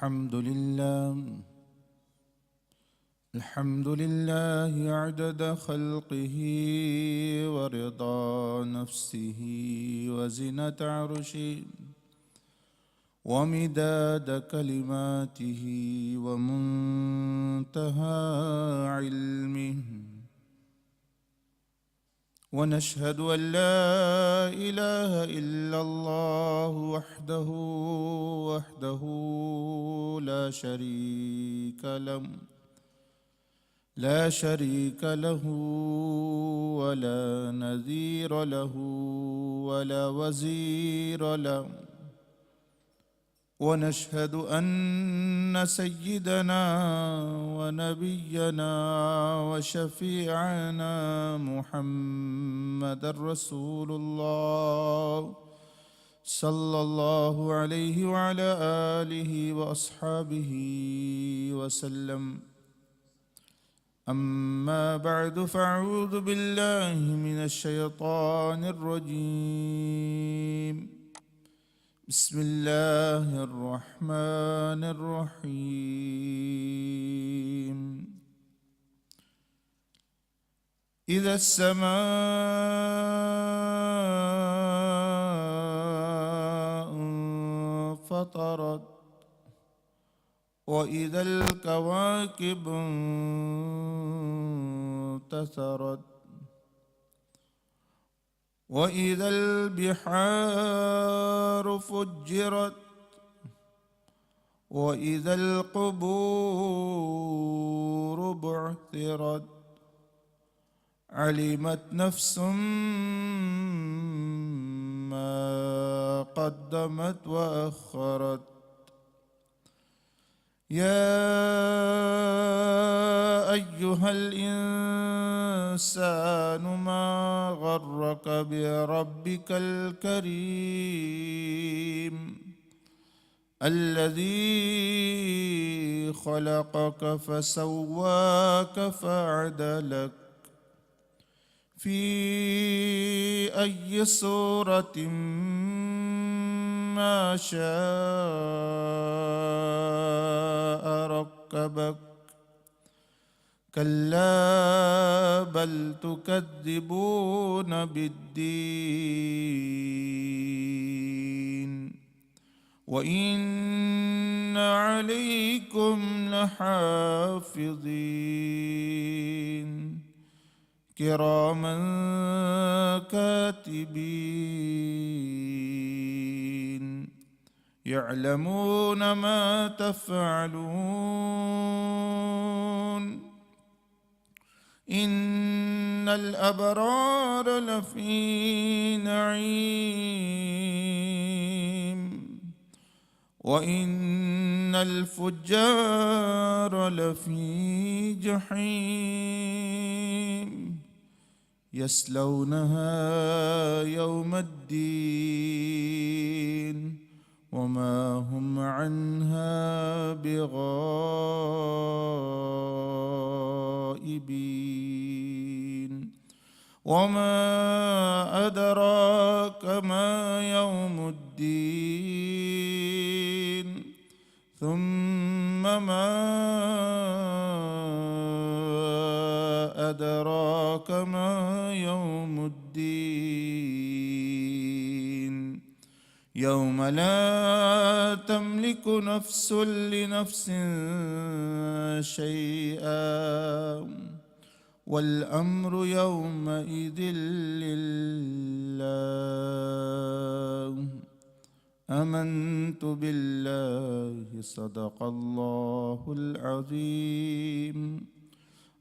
الحمد لله عدد خلقه ورضا نفسه وزنة عرشه ومداد كلماته ومنتهى علمه، ونشهد أن لا إله إلا الله وحده لا شريك له ولا نذير له ولا وزير له، ونشهد أن سيدنا ونبينا وشفيعنا محمد رسول الله صلى الله عليه وعلى آله وأصحابه وسلم. أما بعد، فأعوذ بالله من الشيطان الرجيم. بسم الله الرحمن الرحيم. إذا السماء انفطرت وإذا الكواكب انتثرت وإذا البحار فجرت وإذا القبور بعثرت علمت نفس ما قدمت وأخرت. يا أيها الإنسان ما غرك بربك الكريم الذي خلقك فسواك فعدلك في أي صورة ما شاء ركبك. كلا بل تكذبون بالدين وإن عليكم لحافظين كراما كاتبين يعلمون ما تفعلون. إن الأبرار لفي نعيم وإن الفجار لفي جحيم يصلونها يوم الدين وما هم عنها بغائبين. وما أدراك ما يوم الدين ثم ما أدراك ما يوم الدين. يوم لا تملك نفس لنفس شيئا والأمر يومئذ لله. آمنت بالله صدق الله العظيم.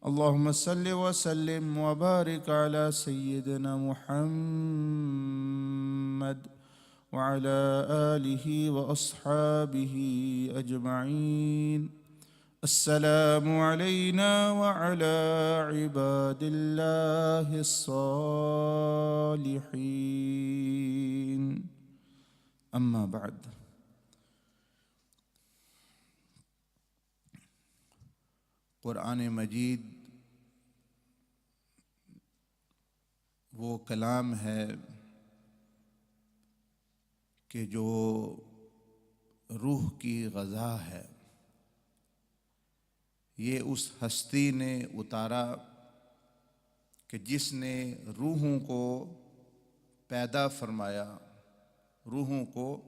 اللهم صل وسلم وبارك على سيدنا محمد وعلى آله وأصحابه أجمعين. السلام علينا وعلى عباد الله الصالحين. أما بعد، قرآن مجید وہ کلام ہے کہ جو روح کی غذا ہے۔ یہ اس ہستی نے اتارا کہ جس نے روحوں کو پیدا فرمایا، روحوں کو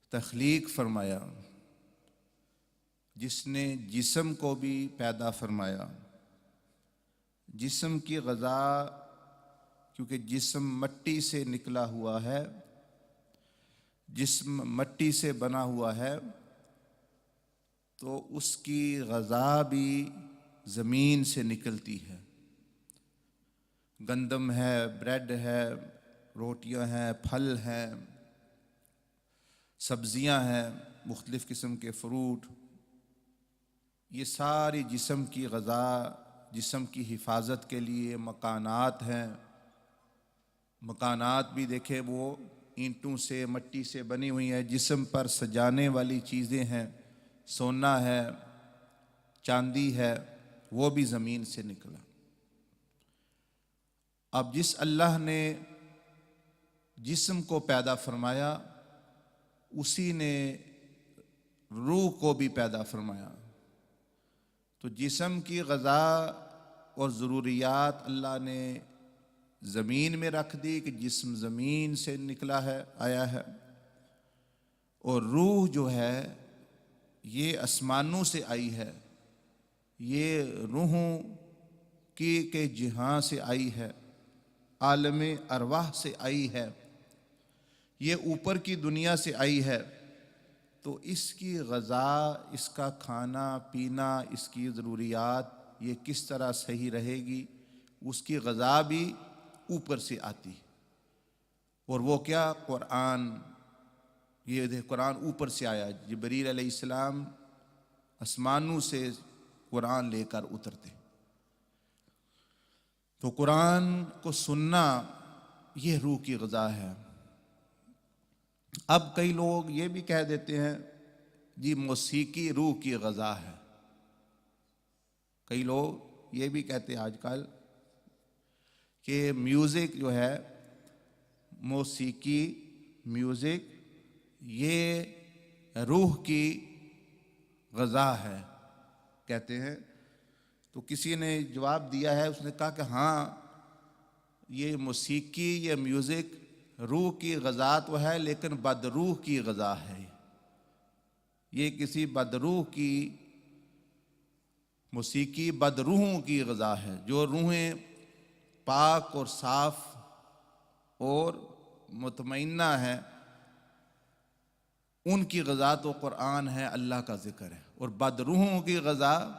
تخلیق فرمایا، جس نے جسم کو بھی پیدا فرمایا۔ جسم کی غذا، کیونکہ جسم مٹی سے نکلا ہوا ہے، جسم مٹی سے بنا ہوا ہے، تو اس کی غذا بھی زمین سے نکلتی ہے۔ گندم ہے، بریڈ ہے، روٹیاں ہیں، پھل ہیں، سبزیاں ہیں، مختلف قسم کے فروٹ، یہ ساری جسم کی غذا، جسم کی حفاظت کے لیے مکانات ہیں۔ مکانات بھی دیکھیں وہ اینٹوں سے، مٹی سے بنی ہوئی ہیں، جسم پر سجانے والی چیزیں ہیں، سونا ہے، چاندی ہے، وہ بھی زمین سے نکلا۔ اب جس اللہ نے جسم کو پیدا فرمایا، اسی نے روح کو بھی پیدا فرمایا۔ تو جسم کی غذا اور ضروریات اللہ نے زمین میں رکھ دی کہ جسم زمین سے نکلا ہے، آیا ہے، اور روح جو ہے یہ آسمانوں سے آئی ہے، یہ روحوں کے جہاں سے آئی ہے، عالم ارواح سے آئی ہے، یہ اوپر کی دنیا سے آئی ہے۔ تو اس کی غذا، اس کا کھانا پینا، اس کی ضروریات یہ کس طرح صحیح رہے گی، اس کی غذا بھی اوپر سے آتی۔ اور وہ کیا؟ قرآن۔ یہ قرآن اوپر سے آیا، جبریل علیہ السلام آسمانوں سے قرآن لے کر اترتے۔ تو قرآن کو سننا یہ روح کی غذا ہے۔ اب کئی لوگ یہ بھی کہہ دیتے ہیں جی موسیقی روح کی غذا ہے۔ کئی لوگ یہ بھی کہتے ہیں آج کل کہ میوزک جو ہے، موسیقی، میوزک، یہ روح کی غذا ہے کہتے ہیں۔ تو کسی نے جواب دیا ہے، اس نے کہا کہ ہاں، یہ موسیقی یا میوزک روح کی غذا تو ہے، لیکن بدروح کی غذا ہے۔ یہ کسی بدروح کی موسیقی بدروحوں کی غذا ہے۔ جو روحیں پاک اور صاف اور مطمئنہ ہیں، ان کی غذا تو قرآن ہے، اللہ کا ذکر ہے۔ اور بدروحوں کی غذا،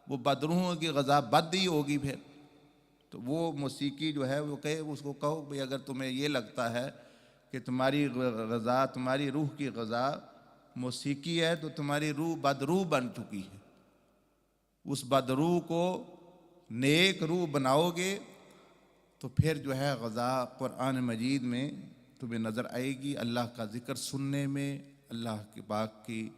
وہ بدروحوں کی غذا بد ہی ہوگی پھر۔ تو وہ موسیقی جو ہے وہ کہے، اس کو کہو بھئی اگر تمہیں یہ لگتا ہے کہ تمہاری غذا، تمہاری روح کی غذا موسیقی ہے، تو تمہاری روح بدروح بن چکی ہے۔ اس بدروح کو نیک روح بناؤ گے تو پھر جو ہے غذا قرآن مجید میں تمہیں نظر آئے گی، اللہ کا ذکر سننے میں، اللہ کے پاک کی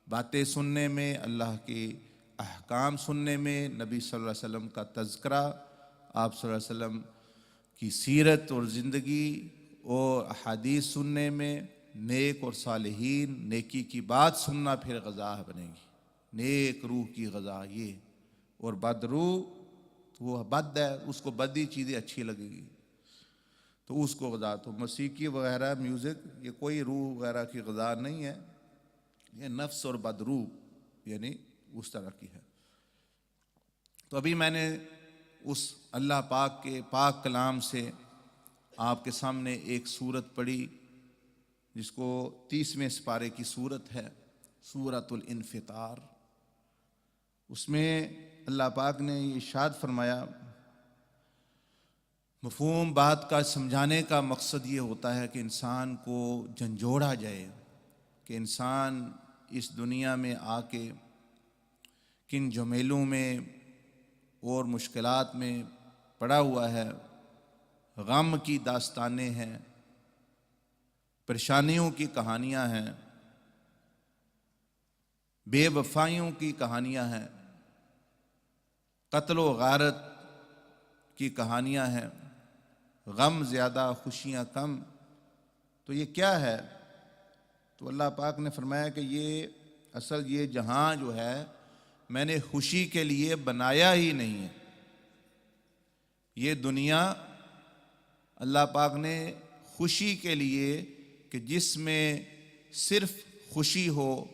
باتیں سننے میں، اللہ کے احکام سننے میں، نبی صلی اللہ علیہ وسلم کا تذکرہ، آپ صلی اللہ علیہ وسلم کی سیرت اور زندگی اور احادیث سننے میں، نیک اور صالحین، نیکی کی بات سننا پھر غذا بنے گی، نیک روح کی غذا یہ۔ اور بد روح تو وہ بد ہے، اس کو بدی چیزیں اچھی لگے گی، تو اس کو غذا۔ تو موسیقی وغیرہ، میوزک، یہ کوئی روح وغیرہ کی غذا نہیں ہے، یہ نفس اور بد روح یعنی اس طرح کی ہے۔ تو ابھی میں نے اس اللہ پاک کے پاک کلام سے آپ کے سامنے ایک سورت پڑھی، جس کو 30ویں سپارے کی سورت ہے، سورۃ الانفطار۔ اس میں اللہ پاک نے یہ ارشاد فرمایا، مفہوم بات کا سمجھانے کا مقصد یہ ہوتا ہے کہ انسان کو جھنجھوڑا جائے کہ انسان اس دنیا میں آ کے کن جھمیلوں میں اور مشکلات میں پڑا ہوا ہے، غم کی داستانیں ہیں، پریشانیوں کی کہانیاں ہیں، بے وفائیوں کی کہانیاں ہیں، قتل و غارت کی کہانیاں ہیں، غم زیادہ خوشیاں کم۔ تو یہ کیا ہے؟ تو اللہ پاک نے فرمایا کہ یہ جہاں جو ہے میں نے خوشی کے لیے بنایا ہی نہیں ہے. یہ دنیا اللہ پاک نے خوشی کے لیے، کہ جس میں صرف خوشی ہو،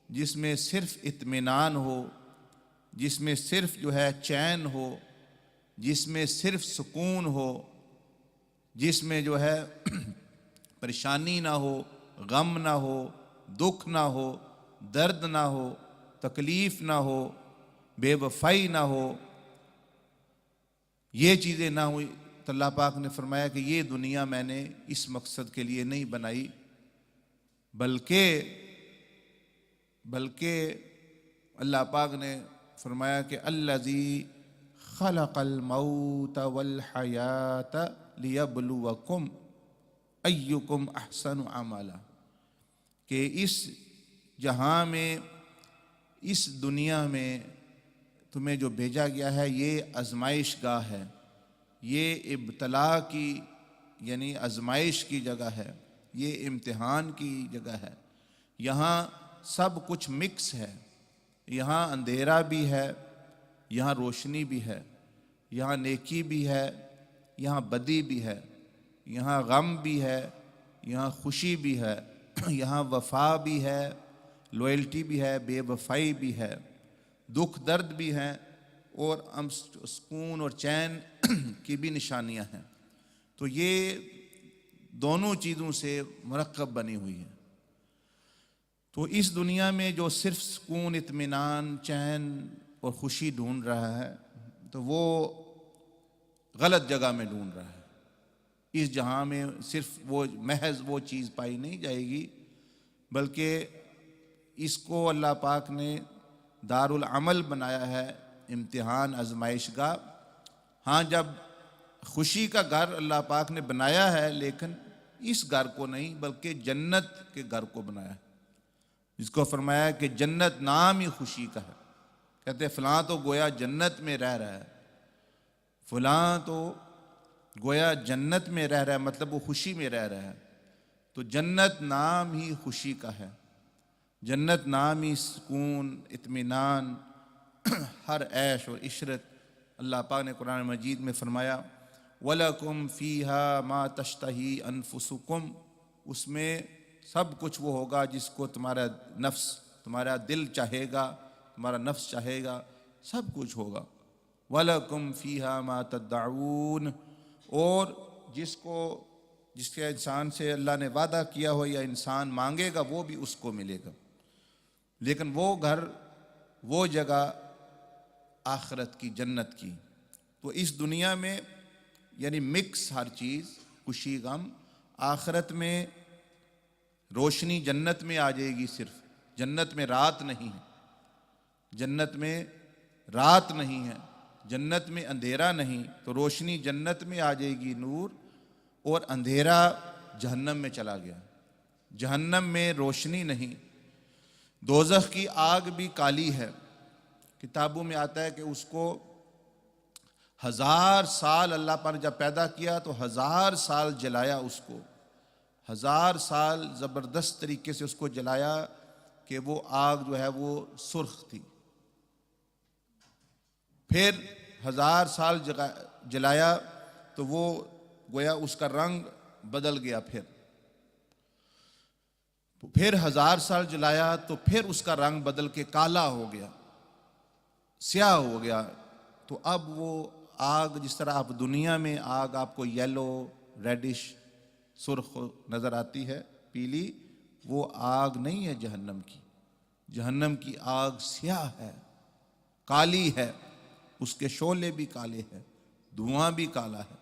جس میں صرف اطمینان ہو، جس میں صرف جو ہے چین ہو، جس میں صرف سکون ہو، جس میں جو ہے پریشانی نہ ہو، غم نہ ہو، دکھ نہ ہو، درد نہ ہو، تکلیف نہ ہو، بے وفائی نہ ہو، یہ چیزیں نہ ہوئی. تو اللہ پاک نے فرمایا کہ یہ دنیا میں نے اس مقصد کے لیے نہیں بنائی، بلکہ اللہ پاک نے فرمایا کہ الذی خلق الموت والحیات لیبلوکم ایکم احسن عملا، کہ اس جہاں میں، اس دنیا میں تمہیں جو بھیجا گیا ہے یہ آزمائش گاہ ہے، یہ ابتلا کی یعنی آزمائش کی جگہ ہے، یہ امتحان کی جگہ ہے. یہاں سب کچھ مکس ہے، یہاں اندھیرا بھی ہے، یہاں روشنی بھی ہے، یہاں نیکی بھی ہے، یہاں بدی بھی ہے، یہاں غم بھی ہے، یہاں خوشی بھی ہے، یہاں وفا بھی ہے، لوئلٹی بھی ہے، بے وفائی بھی ہے، دکھ درد بھی ہیں، اور سکون اور چین کی بھی نشانیاں ہیں. تو یہ دونوں چیزوں سے مرکب بنی ہوئی ہے. تو اس دنیا میں جو صرف سکون، اطمینان، چین اور خوشی ڈھونڈ رہا ہے تو وہ غلط جگہ میں ڈھونڈ رہا ہے. اس جہاں میں صرف محض وہ چیز پائی نہیں جائے گی، بلکہ اس کو اللہ پاک نے دارالعمل بنایا ہے، امتحان، آزمائش گاہ. ہاں، جب خوشی کا گھر اللہ پاک نے بنایا ہے، لیکن اس گھر کو نہیں بلکہ جنت کے گھر کو بنایا ہے، جس کو فرمایا کہ جنت نام ہی خوشی کا ہے. کہتے فلاں تو گویا جنت میں رہ رہا ہے، فلاں تو گویا جنت میں رہ رہا ہے، مطلب وہ خوشی میں رہ رہا ہے. تو جنت نام ہی خوشی کا ہے، جنت نام ہی سکون، اطمینان، ہر عیش اور عشرت. اللہ پاک نے قرآن مجید میں فرمایا وَلَكُمْ فِيهَا مَا تَشْتَهِي أَنفُسُكُمْ، اس میں سب کچھ وہ ہوگا جس کو تمہارا نفس، تمہارا دل چاہے گا، تمہارا نفس چاہے گا، سب کچھ ہوگا. وَلَكُمْ فِيهَا مَا تَدَّعُونَ، اور جس کے انسان سے اللہ نے وعدہ کیا ہو یا انسان مانگے گا وہ بھی اس کو ملے گا. لیکن وہ گھر، وہ جگہ آخرت کی، جنت کی. تو اس دنیا میں یعنی مکس ہر چیز، خوشی غم. آخرت میں روشنی جنت میں آ جائے گی. صرف جنت میں رات نہیں ہے، جنت میں رات نہیں ہے، جنت میں اندھیرا نہیں. تو روشنی جنت میں آ جائے گی، نور، اور اندھیرا جہنم میں چلا گیا. جہنم میں روشنی نہیں. دوزخ کی آگ بھی کالی ہے. کتابوں میں آتا ہے کہ اس کو 1000 سال اللہ پر جب پیدا کیا تو 1000 سال جلایا اس کو، 1000 سال زبردست طریقے سے اس کو جلایا کہ وہ آگ جو ہے وہ سرخ تھی. پھر 1000 سال جلایا تو وہ گویا اس کا رنگ بدل گیا. پھر 1000 سال جلایا تو پھر اس کا رنگ بدل کے کالا ہو گیا، سیاہ ہو گیا. تو اب وہ آگ، جس طرح آپ دنیا میں آگ آپ کو یلو، ریڈش، سرخ نظر آتی ہے، پیلی، وہ آگ نہیں ہے جہنم کی. جہنم کی آگ سیاہ ہے، کالی ہے، اس کے شعلے بھی کالے ہیں، دھواں بھی کالا ہے.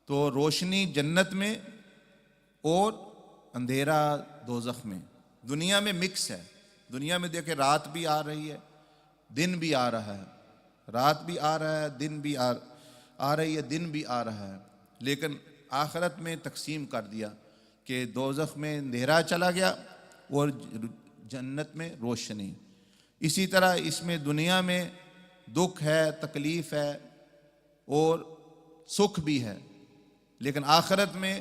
تو روشنی جنت میں اور اندھیرا دوزخ میں. دنیا میں مکس ہے. دنیا میں دیکھیں رات بھی آ رہی ہے، دن بھی آ رہا ہے، رات بھی آ رہا ہے، دن بھی آ رہی ہے، دن بھی آ رہا ہے. لیکن آخرت میں تقسیم کر دیا کہ دوزخ میں اندھیرا چلا گیا اور جنت میں روشنی. اسی طرح اس میں دنیا میں دکھ ہے، تکلیف ہے اور سکھ بھی ہے. لیکن آخرت میں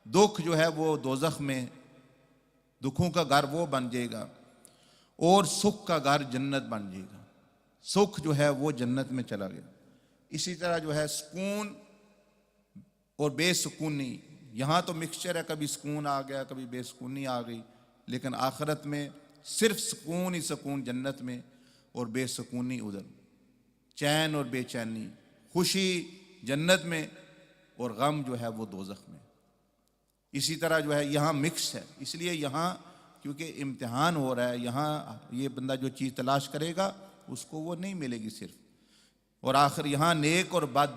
دکھ جو ہے وہ دوزخ میں، دکھوں کا گھر وہ بن جائے گا اور سکھ کا گھر جنت بن جائے گا. سکھ جو ہے وہ جنت میں چلا گیا. اسی طرح جو ہے سکون اور بے سکونی، یہاں تو مکسچر ہے، کبھی سکون آ گیا کبھی بے سکونی آ گئی، لیکن آخرت میں صرف سکون ہی سکون جنت میں اور بے سکونی ادھر. چین اور بے چینی، خوشی جنت میں اور غم جو ہے وہ دوزخ میں. اسی طرح جو ہے یہاں مکس ہے، اس لیے یہاں کیونکہ امتحان ہو رہا ہے، یہاں یہ بندہ جو چیز تلاش کرے گا اس کو وہ نہیں ملے گی صرف. اور آخر یہاں نیک اور بد،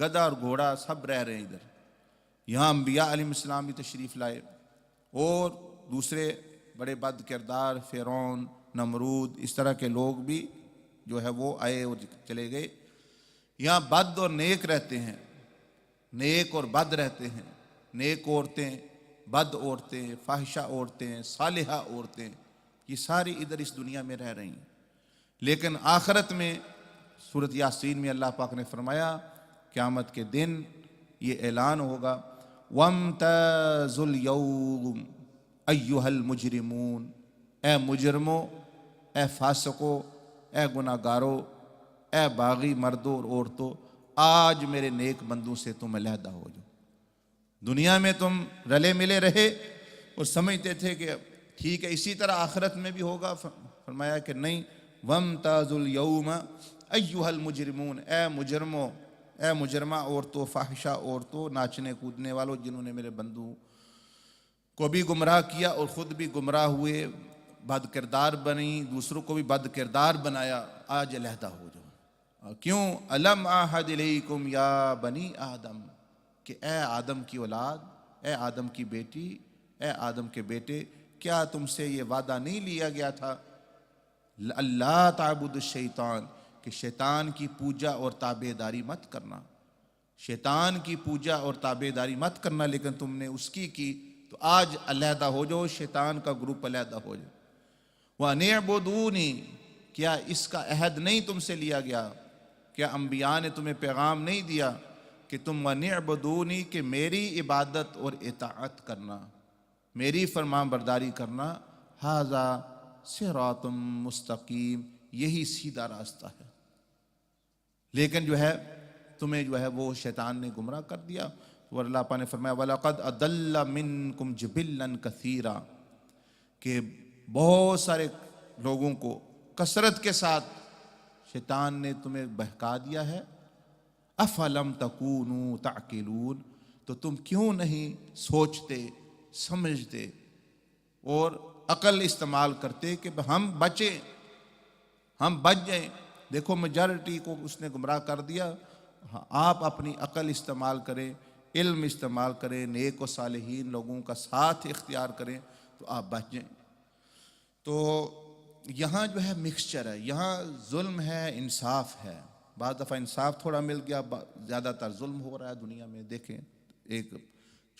گدھا اور گھوڑا سب رہ رہے ہیں ادھر. یہاں انبیاء علیہ السلام بھی تشریف لائے اور دوسرے بڑے بد کردار فرعون، نمرود، اس طرح کے لوگ بھی جو ہے وہ آئے اور چلے گئے. یہاں بد اور نیک رہتے ہیں، نیک اور بد رہتے ہیں. نیک عورتیں، بد عورتیں، فاحشہ عورتیں، صالحہ عورتیں، یہ ساری ادھر اس دنیا میں رہ رہی ہیں. لیکن آخرت میں سورۃ یاسین میں اللہ پاک نے فرمایا قیامت کے دن یہ اعلان ہوگا وَامْتَازُوا الْيَوْمَ أَيُّهَا الْمُجْرِمُونَ، اے مجرموں، اے فاسقوں، اے گناہ گاروں، اے باغی مردوں اور عورتوں، آج میرے نیک بندوں سے تم علیحدہ ہو جاؤ. دنیا میں تم رلے ملے رہے اور سمجھتے تھے کہ ٹھیک ہے اسی طرح آخرت میں بھی ہوگا. فرمایا کہ نہیں، وَامْتَازُوا الْيَوْمَ أَيُّهَا الْمُجْرِمُونَ، اے مجرموں، اے مجرمہ عورتوں، فاحشہ عورتوں، ناچنے کودنے والوں، جنہوں نے میرے بندوں کو بھی گمراہ کیا اور خود بھی گمراہ ہوئے، بد کردار بنی، دوسروں کو بھی بد کردار بنایا، آج علیحدہ ہو جاؤ. کیوں؟ الم اعہد الیکم یا بنی آدم، کہ اے آدم کی اولاد، اے آدم کی بیٹی، اے آدم کے بیٹے، کیا تم سے یہ وعدہ نہیں لیا گیا تھا اللہ تعبد الشیطان، کہ شیطان کی پوجا اور تابع داری مت کرنا، شیطان کی پوجا اور تابع داری مت کرنا، لیکن تم نے اس کی تو آج علیحدہ ہو جاؤ، شیطان کا گروپ علیحدہ ہو جاؤ. وَأَنِ اعْبُدُونِی، کیا اس کا عہد نہیں تم سے لیا گیا؟ کیا انبیاء نے تمہیں پیغام نہیں دیا کہ تم وَأَنِ اعْبُدُونِی، کہ میری عبادت اور اطاعت کرنا، میری فرمان برداری کرنا، ھذا صراط مستقیم، یہی سیدھا راستہ ہے. لیکن جو ہے تمہیں جو ہے وہ شیطان نے گمراہ کر دیا. اور اللہ پاک نے فرمایا وَلَقَدْ أَضَلَّ مِنْكُمْ جِبِلًّا كَثِيرًا، کہ بہت سارے لوگوں کو کثرت کے ساتھ شیطان نے تمہیں بہکا دیا ہے. أَفَلَمْ تَكُونُوا تَعْقِلُونَ، تو تم کیوں نہیں سوچتے، سمجھتے اور عقل استعمال کرتے کہ ہم بچیں، ہم بچ جائیں. دیکھو میجارٹی کو اس نے گمراہ کر دیا. آپ اپنی عقل استعمال کریں، علم استعمال کریں، نیک و صالحین لوگوں کا ساتھ اختیار کریں تو آپ بچ جائیں. تو یہاں جو ہے مکسچر ہے، یہاں ظلم ہے، انصاف ہے. بعض دفعہ انصاف تھوڑا مل گیا، زیادہ تر ظلم ہو رہا ہے دنیا میں. دیکھیں ایک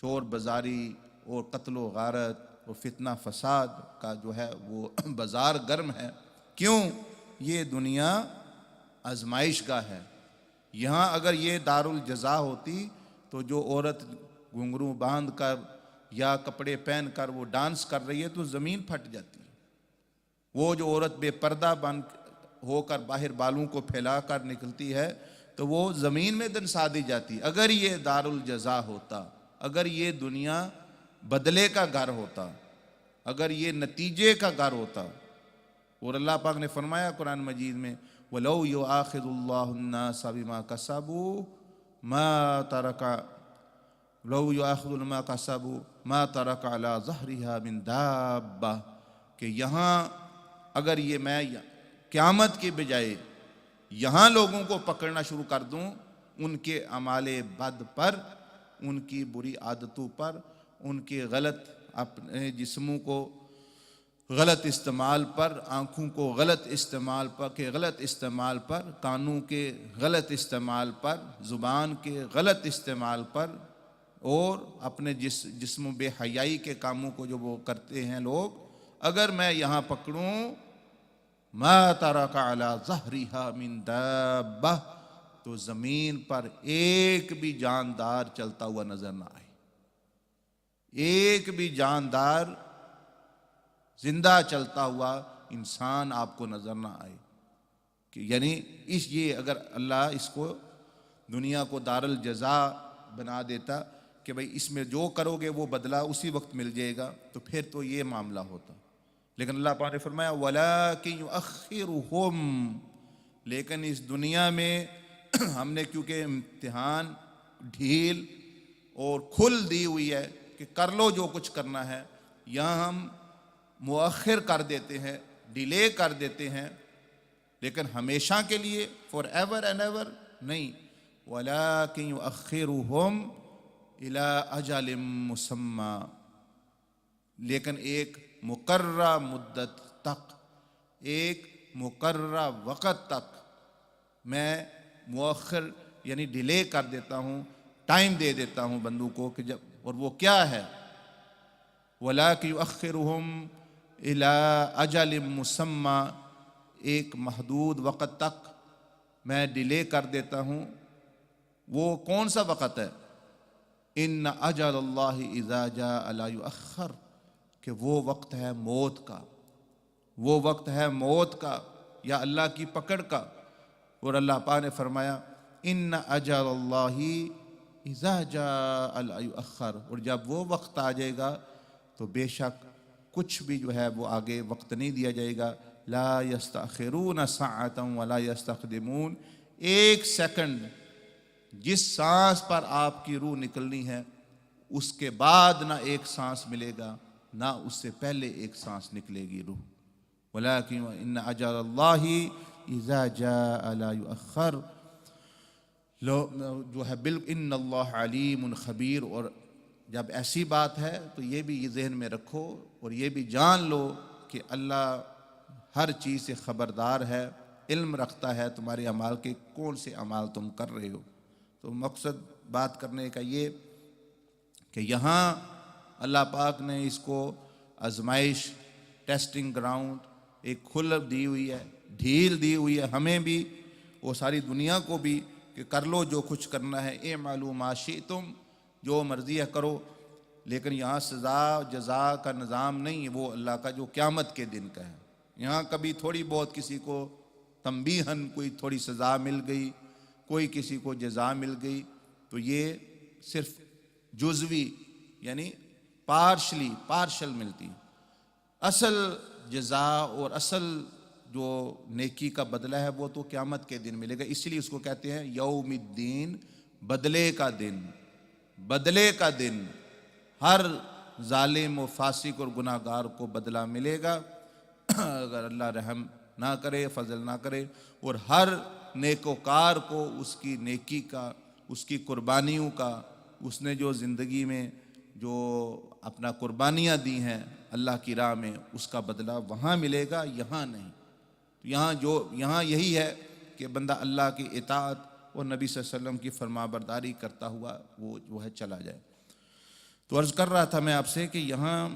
چور بازاری اور قتل و غارت اور فتنہ فساد کا جو ہے وہ بازار گرم ہے. کیوں؟ یہ دنیا آزمائش گاہ ہے. یہاں اگر یہ دارالجزا ہوتی تو جو عورت گھنگرو باندھ کر یا کپڑے پہن کر وہ ڈانس کر رہی ہے تو زمین پھٹ جاتی. وہ جو عورت بے پردہ بن ہو کر باہر بالوں کو پھیلا کر نکلتی ہے تو وہ زمین میں دنسا دی جاتی. اگر یہ دارالجزا ہوتا، اگر یہ دنیا بدلے کا گھر ہوتا، اگر یہ نتیجے کا گھر ہوتا. اور اللہ پاک نے فرمایا قرآن مجید میں وَلَوْ يُؤَاخِذُ اللَّهُ النَّاسَ بِمَا كَسَبُوا مَا تَرَكَ لَوْ يُؤَاخِذُ بِمَا كَسَبُوا مَا تَرَكَ عَلَى ظَهْرِهَا مِن دَابَّةٍ، کہ یہاں اگر یہ میں قیامت کے بجائے یہاں لوگوں کو پکڑنا شروع کر دوں ان کے اعمال بد پر، ان کی بری عادتوں پر، ان کے غلط اپنے جسموں کو غلط استعمال پر، آنکھوں کو غلط استعمال پر کے غلط استعمال پر، کانوں کے غلط استعمال پر، زبان کے غلط استعمال پر، اور اپنے جسم و بے حیائی کے کاموں کو جو وہ کرتے ہیں لوگ، اگر میں یہاں پکڑوں ما ترک علی ظہرہا من دابہ، تو زمین پر ایک بھی جاندار چلتا ہوا نظر نہ آئے. ایک بھی جاندار زندہ چلتا ہوا انسان آپ کو نظر نہ آئے. کہ یعنی یہ اگر اللہ اس کو دنیا کو دار الجزا بنا دیتا کہ بھئی اس میں جو کرو گے وہ بدلہ اسی وقت مل جائے گا، تو پھر تو یہ معاملہ ہوتا. لیکن اللہ پاک نے فرمایا وَلَٰكِن يُؤَخِّرُهُمْ، لیکن اس دنیا میں ہم نے کیونکہ امتحان ڈھیل اور کھل دی ہوئی ہے کہ کر لو جو کچھ کرنا ہے، یہاں ہم مؤخر کر دیتے ہیں، ڈیلے کر دیتے ہیں، لیکن ہمیشہ کے لیے فار ایور اینڈ ایور نہیں. وَلَٰكِن يُؤَخِّرُهُمْ إِلَىٰ أَجَلٍ مُّسَمًّى، لیکن ایک مقررہ مدت تک، ایک مقررہ وقت تک میں مؤخر یعنی ڈیلے کر دیتا ہوں، ٹائم دے دیتا ہوں بندوں کو کہ جب، اور وہ کیا ہے؟ وَلَٰكِن يُؤَخِّرُهُمْ إِلَىٰ أَجَلٍ مُّسَمًّى، ایک محدود وقت تک میں ڈیلے کر دیتا ہوں. وہ کون سا وقت ہے؟ ان اجل اللہ اذا جاء لا یؤخر، کہ وہ وقت ہے موت کا، وہ وقت ہے موت کا یا اللہ کی پکڑ کا. اور اللہ پاک نے فرمایا ان اجل اللہ اذا جاء لا یؤخر، اور جب وہ وقت آ جائے گا تو بے شک کچھ بھی جو ہے وہ آگے وقت نہیں دیا جائے گا. لا یستأخرون ساعة ولا یستقدمون، ایک سیکنڈ جس سانس پر آپ کی روح نکلنی ہے اس کے بعد نہ ایک سانس ملے گا، نہ اس سے پہلے ایک سانس نکلے گی روح. ولیکن ان اجل اللہ اذا جاء لا یؤخر، جو ہے ان اللہ علیم خبیر. اور جب ایسی بات ہے تو یہ بھی ذہن میں رکھو اور یہ بھی جان لو کہ اللہ ہر چیز سے خبردار ہے، علم رکھتا ہے تمہارے اعمال کے، کون سے اعمال تم کر رہے ہو. تو مقصد بات کرنے کا یہ کہ یہاں اللہ پاک نے اس کو آزمائش، ٹیسٹنگ گراؤنڈ ایک کھل دی ہوئی ہے، ڈھیل دی ہوئی ہے ہمیں بھی اور ساری دنیا کو بھی کہ کر لو جو کچھ کرنا ہے. اعملوا ما شئتم، جو مرضی ہے کرو. لیکن یہاں سزا جزا کا نظام نہیں ہے، وہ اللہ کا جو قیامت کے دن کا ہے. یہاں کبھی تھوڑی بہت کسی کو تنبیہاً کوئی تھوڑی سزا مل گئی، کوئی کسی کو جزا مل گئی، تو یہ صرف جزوی یعنی پارشل ملتی. اصل جزا اور اصل جو نیکی کا بدلہ ہے وہ تو قیامت کے دن ملے گا. اس لیے اس کو کہتے ہیں یوم الدین، بدلے کا دن. بدلے کا دن ہر ظالم و فاسق اور گناہ گار کو بدلہ ملے گا اگر اللہ رحم نہ کرے، فضل نہ کرے. اور ہر نیکوکار کو اس کی نیکی کا، اس کی قربانیوں کا، اس نے جو زندگی میں جو اپنا قربانیاں دی ہیں اللہ کی راہ میں، اس کا بدلہ وہاں ملے گا، یہاں نہیں. یہاں یہی ہے کہ بندہ اللہ کی اطاعت اور نبی صلی اللہ علیہ وسلم کی فرما برداری کرتا ہوا وہ جو ہے چلا جائے. تو عرض کر رہا تھا میں آپ سے کہ یہاں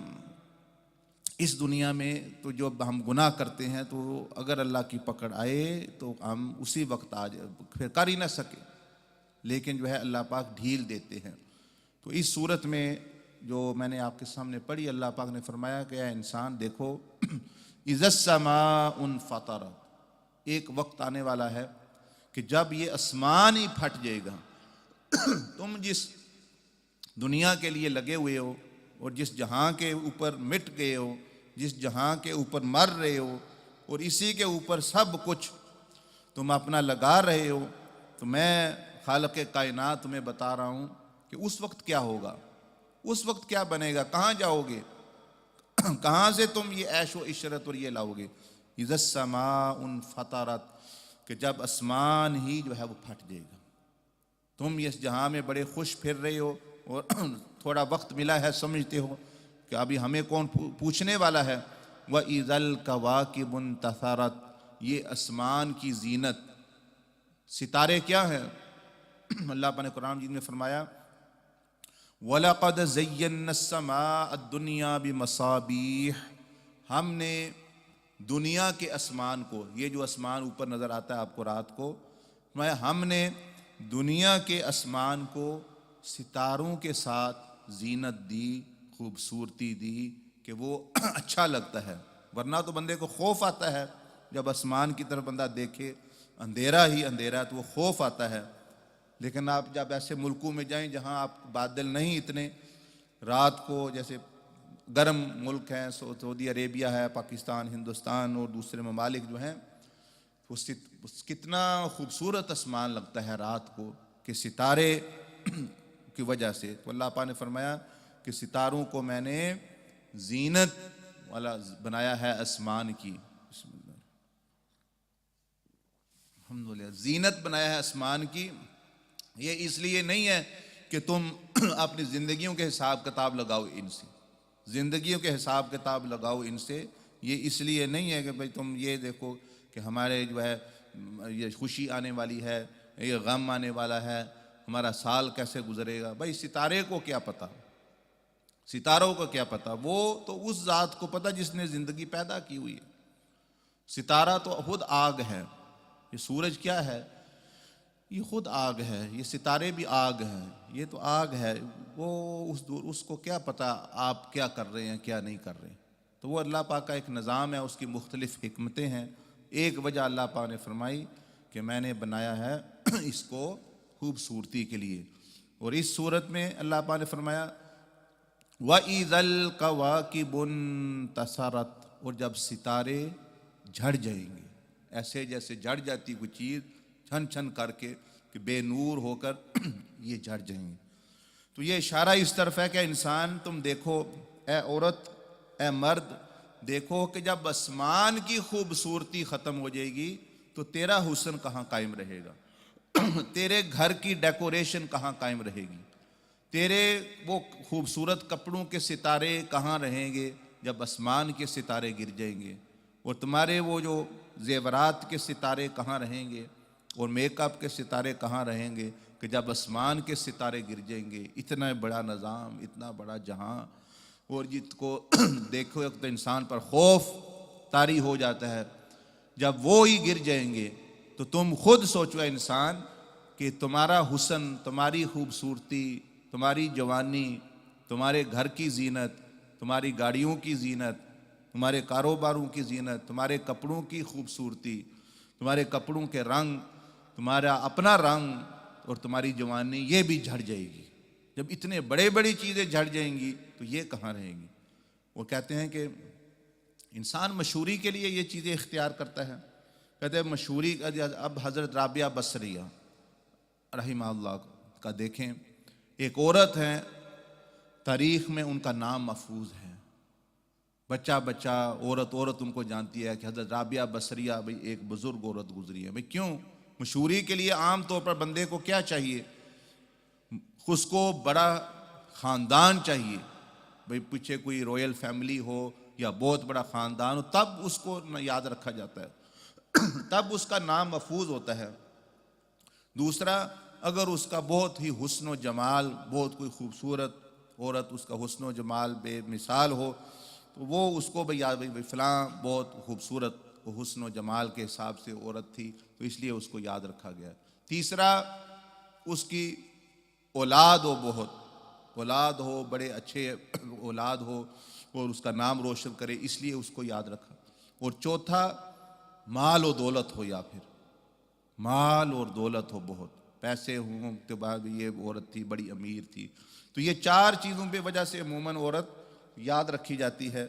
اس دنیا میں تو جو ہم گناہ کرتے ہیں تو اگر اللہ کی پکڑ آئے تو ہم اسی وقت آ جائے، پھر کر ہی نہ سکے. لیکن جو ہے اللہ پاک ڈھیل دیتے ہیں. تو اس صورت میں جو میں نے آپ کے سامنے پڑھی، اللہ پاک نے فرمایا کہ اے انسان دیکھو اذا السماء انفطرت، ایک وقت آنے والا ہے کہ جب یہ آسمان ہی پھٹ جائے گا. تم جس دنیا کے لیے لگے ہوئے ہو اور جس جہاں کے اوپر مٹ گئے ہو، جس جہاں کے اوپر مر رہے ہو اور اسی کے اوپر سب کچھ تم اپنا لگا رہے ہو، تو میں خالق کائنات تمہیں بتا رہا ہوں کہ اس وقت کیا ہوگا، اس وقت کیا بنے گا، کہاں جاؤ گے، کہاں سے تم یہ عیش و عشرت اور یہ لاؤ گے. اذا السماء انفطرت، کہ جب آسمان ہی جو ہے وہ پھٹ جائے گا. تم اس جہاں میں بڑے خوش پھر رہے ہو اور تھوڑا وقت ملا ہے، سمجھتے ہو کہ ابھی ہمیں کون پوچھنے والا ہے. وَإِذَا الْكَوَاكِبُ انتَثَرَتْ، یہ آسمان کی زینت، ستارے کیا ہیں؟ اللہ پاک نے قرآن مجید میں فرمایا وَلَقَدْ زَيَّنَّا السَّمَاءَ الدُّنْيَا بِمَصَابِيحَ، ہم نے دنیا کے آسمان کو، یہ جو آسمان اوپر نظر آتا ہے آپ کو رات کو، ہم نے دنیا کے آسمان کو ستاروں کے ساتھ زینت دی، خوبصورتی دی، کہ وہ اچھا لگتا ہے، ورنہ تو بندے کو خوف آتا ہے جب آسمان کی طرف بندہ دیکھے، اندھیرا ہی اندھیرا تو وہ خوف آتا ہے۔ لیکن آپ جب ایسے ملکوں میں جائیں جہاں آپ بادل نہیں اتنے، رات کو جیسے گرم ملک ہیں، سعودی عربیہ ہے، پاکستان، ہندوستان اور دوسرے ممالک جو ہیں، کتنا خوبصورت آسمان لگتا ہے رات کو کہ ستارے کی وجہ سے۔ تو اللہ پاک نے فرمایا کہ ستاروں کو میں نے زینت والا بنایا ہے آسمان کی، بسم اللہ الحمدللہ، زینت بنایا ہے آسمان کی۔ یہ اس لیے نہیں ہے کہ تم اپنی زندگیوں کے حساب کتاب لگاؤ ان سے، زندگیوں کے حساب کتاب لگاؤ ان سے، یہ اس لیے نہیں ہے کہ بھئی تم یہ دیکھو کہ ہمارے جو ہے یہ خوشی آنے والی ہے، یہ غم آنے والا ہے، ہمارا سال کیسے گزرے گا۔ بھئی ستارے کو کیا پتہ، ستاروں کو کیا پتہ، وہ تو اس ذات کو پتہ جس نے زندگی پیدا کی ہوئی ہے۔ ستارہ تو خود آگ ہے، یہ سورج کیا ہے، یہ خود آگ ہے، یہ ستارے بھی آگ ہیں، یہ تو آگ ہے، وہ اس کو کیا پتہ آپ کیا کر رہے ہیں کیا نہیں کر رہے ہیں۔ تو وہ اللہ پاک کا ایک نظام ہے، اس کی مختلف حکمتیں ہیں۔ ایک وجہ اللہ پاک نے فرمائی کہ میں نے بنایا ہے اس کو خوبصورتی کے لیے۔ اور اس صورت میں اللہ پاک نے فرمایا وَإِذَا الْكَوَاكِبُ انتَثَرَتْ، اور جب ستارے جھڑ جائیں گے، ایسے جیسے جھڑ جاتی کوئی چیز چھن چھن کر کے کہ بے نور ہو کر یہ جھڑ جائیں گے۔ تو یہ اشارہ اس طرف ہے کہ انسان تم دیکھو، اے عورت اے مرد، دیکھو کہ جب آسمان کی خوبصورتی ختم ہو جائے گی تو تیرا حسن کہاں قائم رہے گا، تیرے گھر کی ڈیکوریشن کہاں قائم رہے گی، تیرے وہ خوبصورت کپڑوں کے ستارے کہاں رہیں گے جب آسمان کے ستارے گر جائیں گے، اور تمہارے وہ جو زیورات کے ستارے کہاں رہیں گے، اور میک اپ کے ستارے کہاں رہیں گے کہ جب آسمان کے ستارے گر جائیں گے۔ اتنا بڑا نظام، اتنا بڑا جہاں، اور جس کو دیکھو تو انسان پر خوف طاری ہو جاتا ہے۔ جب وہ ہی گر جائیں گے تو تم خود سوچو انسان کہ تمہارا حسن، تمہاری خوبصورتی، تمہاری جوانی، تمہارے گھر کی زینت، تمہاری گاڑیوں کی زینت، تمہارے کاروباروں کی زینت، تمہارے کپڑوں کی خوبصورتی، تمہارے کپڑوں کے رنگ، تمہارا اپنا رنگ اور تمہاری جوانی، یہ بھی جھڑ جائے گی۔ جب اتنے بڑے بڑی چیزیں جھڑ جائیں گی تو یہ کہاں رہیں گی۔ وہ کہتے ہیں کہ انسان مشہوری کے لیے یہ چیزیں اختیار کرتا ہے، کہتے ہیں مشہوری۔ اب حضرت رابعہ بصریہ رحمہ اللہ کا دیکھیں، ایک عورت ہے، تاریخ میں ان کا نام محفوظ ہے، بچہ بچہ عورت ان کو جانتی ہے کہ حضرت رابعہ بصریہ بھئی ایک بزرگ عورت گزری ہے۔ بھئی کیوں؟ مشہوری کے لیے عام طور پر بندے کو کیا چاہیے، اس کو بڑا خاندان چاہیے، بھئی پیچھے کوئی رویل فیملی ہو یا بہت بڑا خاندان ہو، تب اس کو یاد رکھا جاتا ہے، تب اس کا نام محفوظ ہوتا ہے۔ دوسرا، اگر اس کا بہت ہی حسن و جمال، بہت کوئی خوبصورت عورت، اس کا حسن و جمال بے مثال ہو، تو وہ اس کو بھئی یاد، بھئی فلاں بہت خوبصورت حسن و جمال کے حساب سے عورت تھی، تو اس لیے اس کو یاد رکھا گیا۔ تیسرا، اس کی اولاد ہو، بہت اولاد ہو، بڑے اچھے اولاد ہو اور اس کا نام روشن کرے، اس لیے اس کو یاد رکھا۔ اور چوتھا، مال و دولت ہو، یا پھر مال اور دولت ہو، بہت پیسے ہوں کے بعد یہ عورت تھی بڑی امیر تھی۔ تو یہ چار چیزوں پہ وجہ سے عموماً عورت یاد رکھی جاتی ہے،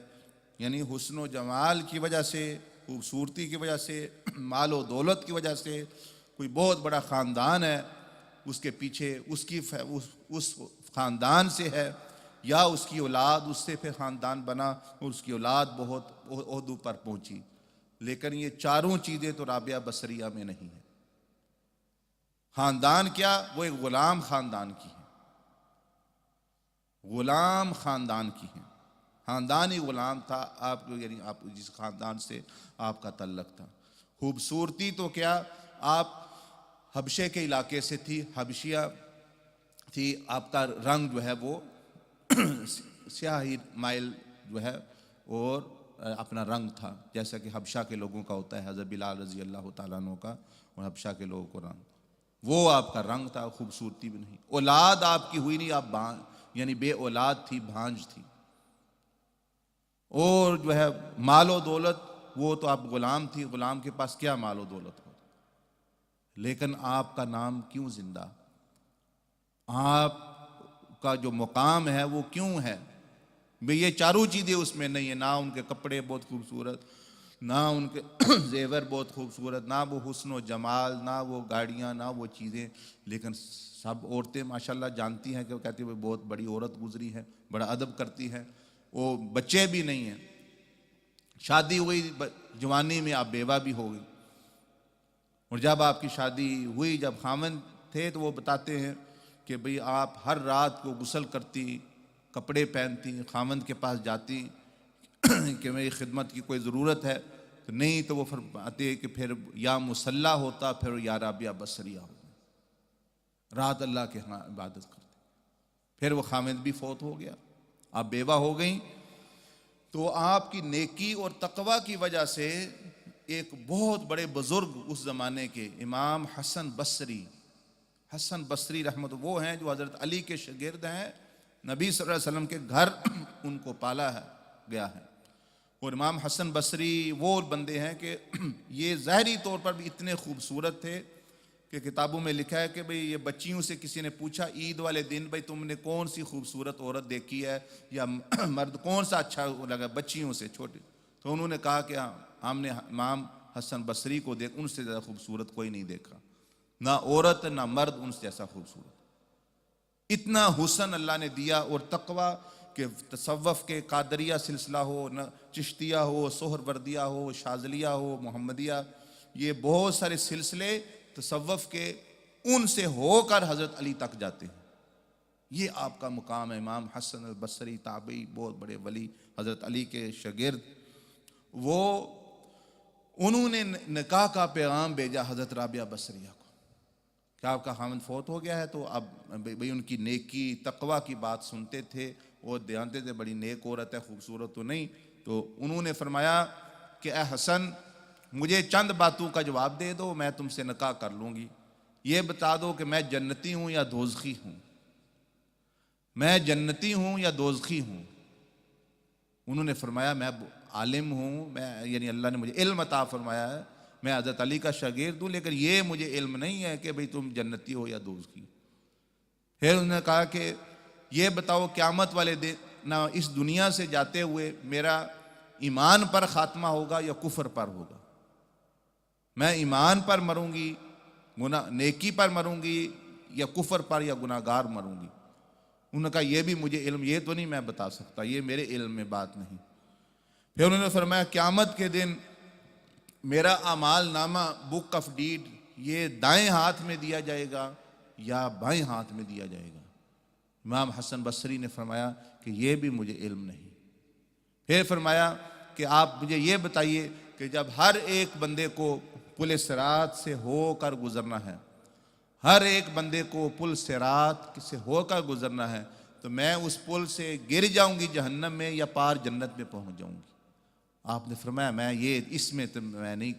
یعنی حسن و جمال کی وجہ سے، خوبصورتی کی وجہ سے، مال و دولت کی وجہ سے، کوئی بہت بڑا خاندان ہے اس کے پیچھے، اس خاندان سے ہے، یا اس کی اولاد اس سے پھر خاندان بنا اور اس کی اولاد بہت عہدوں پر پہنچی۔ لیکن یہ چاروں چیزیں تو رابعہ بصریہ میں نہیں ہیں۔ خاندان کیا؟ وہ ایک غلام خاندان کی ہے، غلام خاندان کی ہیں، خاندان ہی غلام تھا آپ، یعنی آپ جس خاندان سے آپ کا تعلق تھا۔ خوبصورتی تو کیا، آپ حبشے کے علاقے سے تھی، حبشیہ تھی، آپ کا رنگ جو ہے وہ سیاہی مائل جو ہے اور اپنا رنگ تھا، جیسا کہ حبشہ کے لوگوں کا ہوتا ہے، حضرت بلال رضی اللہ تعالیٰ عنہ کا اور حبشہ کے لوگوں کو رنگ، وہ آپ کا رنگ تھا، خوبصورتی بھی نہیں۔ اولاد آپ کی ہوئی نہیں، آپ یعنی بے اولاد تھی، بھانج تھی۔ اور جو ہے مال و دولت، وہ تو آپ غلام تھی، غلام کے پاس کیا مال و دولت ہو، لیکن آپ کا نام کیوں زندہ، آپ کا جو مقام ہے وہ کیوں ہے؟ بھئی یہ چاروں چیزیں اس میں نہیں ہیں، نہ ان کے کپڑے بہت خوبصورت، نہ ان کے زیور بہت خوبصورت، نہ وہ حسن و جمال، نہ وہ گاڑیاں، نہ وہ چیزیں، لیکن سب عورتیں ماشاءاللہ جانتی ہیں کہ وہ کہتی ہیں وہ بہت بڑی عورت گزری ہے، بڑا ادب کرتی ہے، وہ بچے بھی نہیں ہیں، شادی ہوئی جوانی میں آپ بیوہ بھی ہو گئی، اور جب آپ کی شادی ہوئی، جب خاوند تھے تو وہ بتاتے ہیں کہ بھئی آپ ہر رات کو غسل کرتی، کپڑے پہنتی، خاوند کے پاس جاتی کہ میری خدمت کی کوئی ضرورت ہے تو نہیں، تو وہ فرماتے کہ پھر یا مسلح ہوتا، پھر یا رابعہ بصریہ ہوتا، رات اللہ کے ہاں عبادت کرتے، پھر وہ خاوند بھی فوت ہو گیا، آپ بیوہ ہو گئیں، تو آپ کی نیکی اور تقوی کی وجہ سے ایک بہت بڑے بزرگ اس زمانے کے امام حسن بصری رحمت، وہ ہیں جو حضرت علی کے شاگرد ہیں، نبی صلی اللہ علیہ وسلم کے گھر ان کو پالا ہے گیا ہے، اور امام حسن بصری وہ بندے ہیں کہ یہ ظاہری طور پر بھی اتنے خوبصورت تھے کہ کتابوں میں لکھا ہے کہ بھئی یہ بچیوں سے کسی نے پوچھا عید والے دن بھئی تم نے کون سی خوبصورت عورت دیکھی ہے یا مرد کون سا اچھا لگا بچیوں سے چھوٹے، تو انہوں نے کہا کہ ہم نے امام حسن بصری کو دیکھ، ان سے زیادہ خوبصورت کوئی نہیں دیکھا، نہ عورت نہ مرد ان سے جیسا خوبصورت، اتنا حسن اللہ نے دیا، اور تقوی کہ تصوف کے قادریہ سلسلہ ہو، نہ چشتیہ ہو، سہروردیہ ہو، شاذلیہ ہو، محمدیہ، یہ بہت سارے سلسلے تصوف کے ان سے ہو کر حضرت علی تک جاتے ہیں، یہ آپ کا مقام ہے۔ امام حسن البصری تابعی، بہت بڑے ولی، حضرت علی کے شاگرد، وہ انہوں نے نکاح کا پیغام بھیجا حضرت رابعہ بصریہ کو کہ آپ کا خاوند فوت ہو گیا ہے، تو اب بھئی ان کی نیکی تقوی کی بات سنتے تھے اور جانتے تھے بڑی نیک عورت ہے، خوبصورت تو نہیں، تو انہوں نے فرمایا کہ اے حسن مجھے چند باتوں کا جواب دے دو، میں تم سے نکاح کر لوں گی، یہ بتا دو کہ میں جنتی ہوں یا دوزخی ہوں، میں جنتی ہوں یا دوزخی ہوں۔ انہوں نے فرمایا میں عالم ہوں، میں یعنی اللہ نے مجھے علم عطا فرمایا ہے، میں حضرت علی کا شاگرد ہوں، لیکن یہ مجھے علم نہیں ہے کہ بھئی تم جنتی ہو یا دوزخی۔ پھر انہوں نے کہا کہ یہ بتاؤ قیامت والے دن نہ اس دنیا سے جاتے ہوئے میرا ایمان پر خاتمہ ہوگا یا کفر پر ہوگا، میں ایمان پر مروں گی، نیکی پر مروں گی، یا کفر پر یا گناہگار مروں گی۔ انہوں نے کہا یہ بھی مجھے علم، یہ تو نہیں میں بتا سکتا، یہ میرے علم میں بات نہیں۔ پھر انہوں نے فرمایا قیامت کے دن میرا اعمال نامہ بک آف ڈیڈ یہ دائیں ہاتھ میں دیا جائے گا یا بائیں ہاتھ میں دیا جائے گا؟ امام حسن بصری نے فرمایا کہ یہ بھی مجھے علم نہیں۔ پھر فرمایا کہ آپ مجھے یہ بتائیے کہ جب ہر ایک بندے کو پل صراط سے ہو کر گزرنا ہے، ہر ایک بندے کو پل صراط سے ہو کر گزرنا ہے، تو میں اس پل سے گر جاؤں گی جہنم میں یا پار جنت میں پہنچ جاؤں گی؟ آپ نے فرمایا میں یہ اس میں تو میں نہیں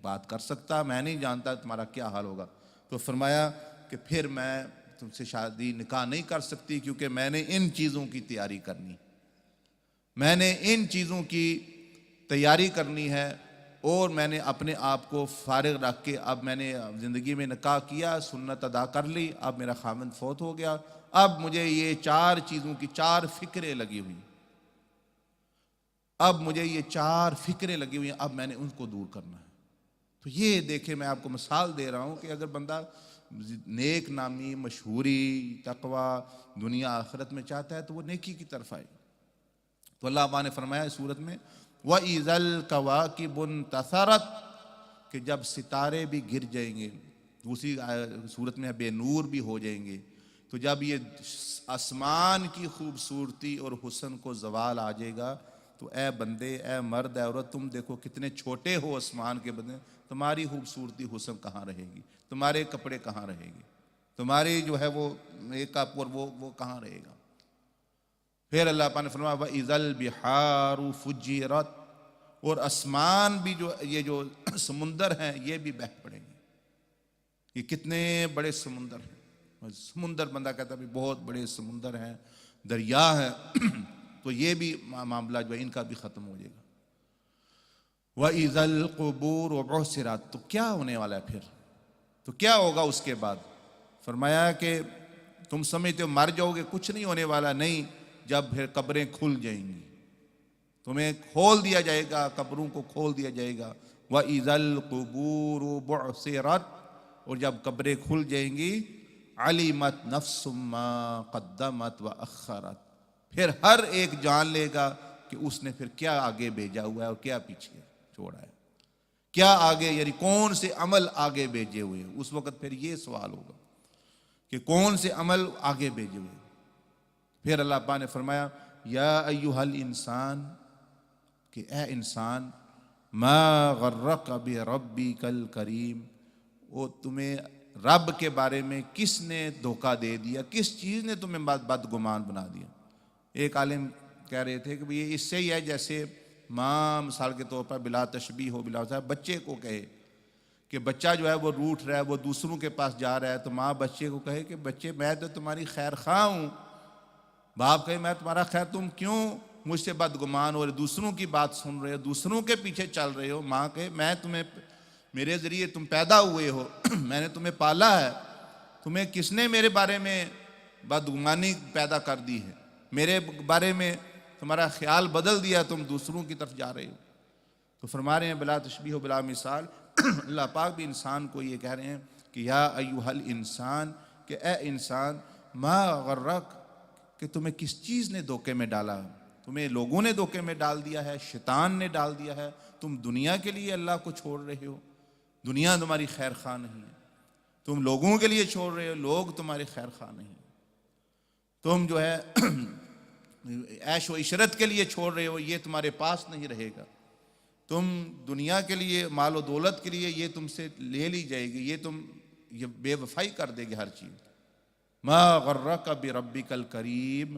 بات کر سکتا، میں نہیں جانتا تمہارا کیا حال ہوگا۔ تو فرمایا کہ پھر میں تم سے شادی نکاح نہیں کر سکتی، کیونکہ میں نے ان چیزوں کی تیاری کرنی، میں نے ان چیزوں کی تیاری کرنی ہے، اور میں نے اپنے آپ کو فارغ رکھ کے اب میں نے زندگی میں نکاح کیا، سنت ادا کر لی، اب میرا خاوند فوت ہو گیا، اب مجھے یہ 4 چیزوں کی 4 فکریں لگی ہوئی، اب مجھے یہ 4 فکریں لگی ہوئی ہیں، اب میں نے ان کو دور کرنا ہے۔ تو یہ دیکھیں میں آپ کو مثال دے رہا ہوں کہ اگر بندہ نیک نامی، مشہوری، تقوی دنیا آخرت میں چاہتا ہے تو وہ نیکی کی طرف آئے۔ تو اللہ تعالیٰ نے فرمایا اس صورت میں وَإِذَا الْكَوَاكِبُ انتَثَرَتْ کہ جب ستارے بھی گر جائیں گے، دوسری صورت میں بے نور بھی ہو جائیں گے، تو جب یہ آسمان کی خوبصورتی اور حسن کو زوال آ جائے گا، تو اے بندے، اے مرد، اے عورت، تم دیکھو کتنے چھوٹے ہو آسمان کے بندے، تمہاری خوبصورتی حسن کہاں رہے گی، تمہارے کپڑے کہاں رہے گی، تمہاری جو ہے وہ میک اپ اور وہ کہاں رہے گا۔ پھر اللہ پاک نے فرمایا وَإِذَا الْبِحَارُ فُجِّرَتْ اور آسمان بھی یہ جو سمندر ہیں یہ بھی بہہ پڑیں گے۔ یہ کتنے بڑے سمندر ہیں، سمندر بندہ کہتا ہے بہت بڑے سمندر ہیں، دریا ہیں، تو یہ بھی معاملہ جو ہے ان کا بھی ختم ہو جائے گا۔ وَإِذَا الْقُبُورُ بُعْثِرَتْ، تو کیا ہونے والا ہے پھر، تو کیا ہوگا اس کے بعد؟ فرمایا کہ تم سمجھتے ہو مر جاؤ گے، کچھ نہیں ہونے والا، نہیں، جب پھر قبریں کھل جائیں گی، تمہیں کھول دیا جائے گا، قبروں کو کھول دیا جائے گا۔ وَإِذَا الْقُبُورُ بُعْثِرَتْ، اور جب قبریں کھل جائیں گی، عَلِمَتْ نَفْسٌ مَّا قَدَّمَتْ وَأَخَّرَتْ، پھر ہر ایک جان لے گا کہ اس نے پھر کیا آگے بھیجا ہوا ہے اور کیا پیچھے چھوڑا ہے، کیا آگے، یعنی کون سے عمل آگے بھیجے ہوئے ہیں۔ اس وقت پھر یہ سوال ہوگا کہ کون سے عمل آگے بھیجے ہوئے ہیں۔ پھر اللہ پاک نے فرمایا یا ایھا الانسان، کہ اے انسان، ما غرک بربک الکریم، وہ تمہیں رب کے بارے میں کس نے دھوکہ دے دیا، کس چیز نے تمہیں بدگمان بنا دیا۔ ایک عالم کہہ رہے تھے کہ یہ اس سے ہی ہے جیسے ماں مثال کے طور پر بلا تشبیہ ہو بلا وصف بچے کو کہے کہ بچہ جو ہے وہ روٹھ رہا ہے، وہ دوسروں کے پاس جا رہا ہے، تو ماں بچے کو کہے کہ بچے میں تو تمہاری خیر خواہ ہوں، باپ کہے میں تمہارا خیر، تم کیوں مجھ سے بدگمان ہو رہے، دوسروں کی بات سن رہے ہو، دوسروں کے پیچھے چل رہے ہو۔ ماں کہے میں تمہیں، میرے ذریعے تم پیدا ہوئے ہو، میں نے تمہیں پالا ہے، تمہیں کس نے میرے بارے میں بدگمانی پیدا کر دی ہے، میرے بارے میں تمہارا خیال بدل دیا، تم دوسروں کی طرف جا رہے ہو۔ تو فرما رہے ہیں بلا تشبیہ و بلا مثال، اللہ پاک بھی انسان کو یہ کہہ رہے ہیں کہ یا ایھا الانسان، کہ اے انسان، ما غرک، کہ تمہیں کس چیز نے دھوکے میں ڈالا، تمہیں لوگوں نے دھوکے میں ڈال دیا ہے، شیطان نے ڈال دیا ہے، تم دنیا کے لیے اللہ کو چھوڑ رہے ہو، دنیا تمہاری خیر خواہ نہیں ہے، تم لوگوں کے لیے چھوڑ رہے ہو، لوگ تمہارے خیر خواہ نہیں ہیں، تم جو ہے عیش و عشرت کے لیے چھوڑ رہے ہو، یہ تمہارے پاس نہیں رہے گا، تم دنیا کے لیے، مال و دولت کے لیے، یہ تم سے لے لی جائے گی، یہ بے وفائی کر دے گی ہر چیز۔ ما غرک بربک الکریم،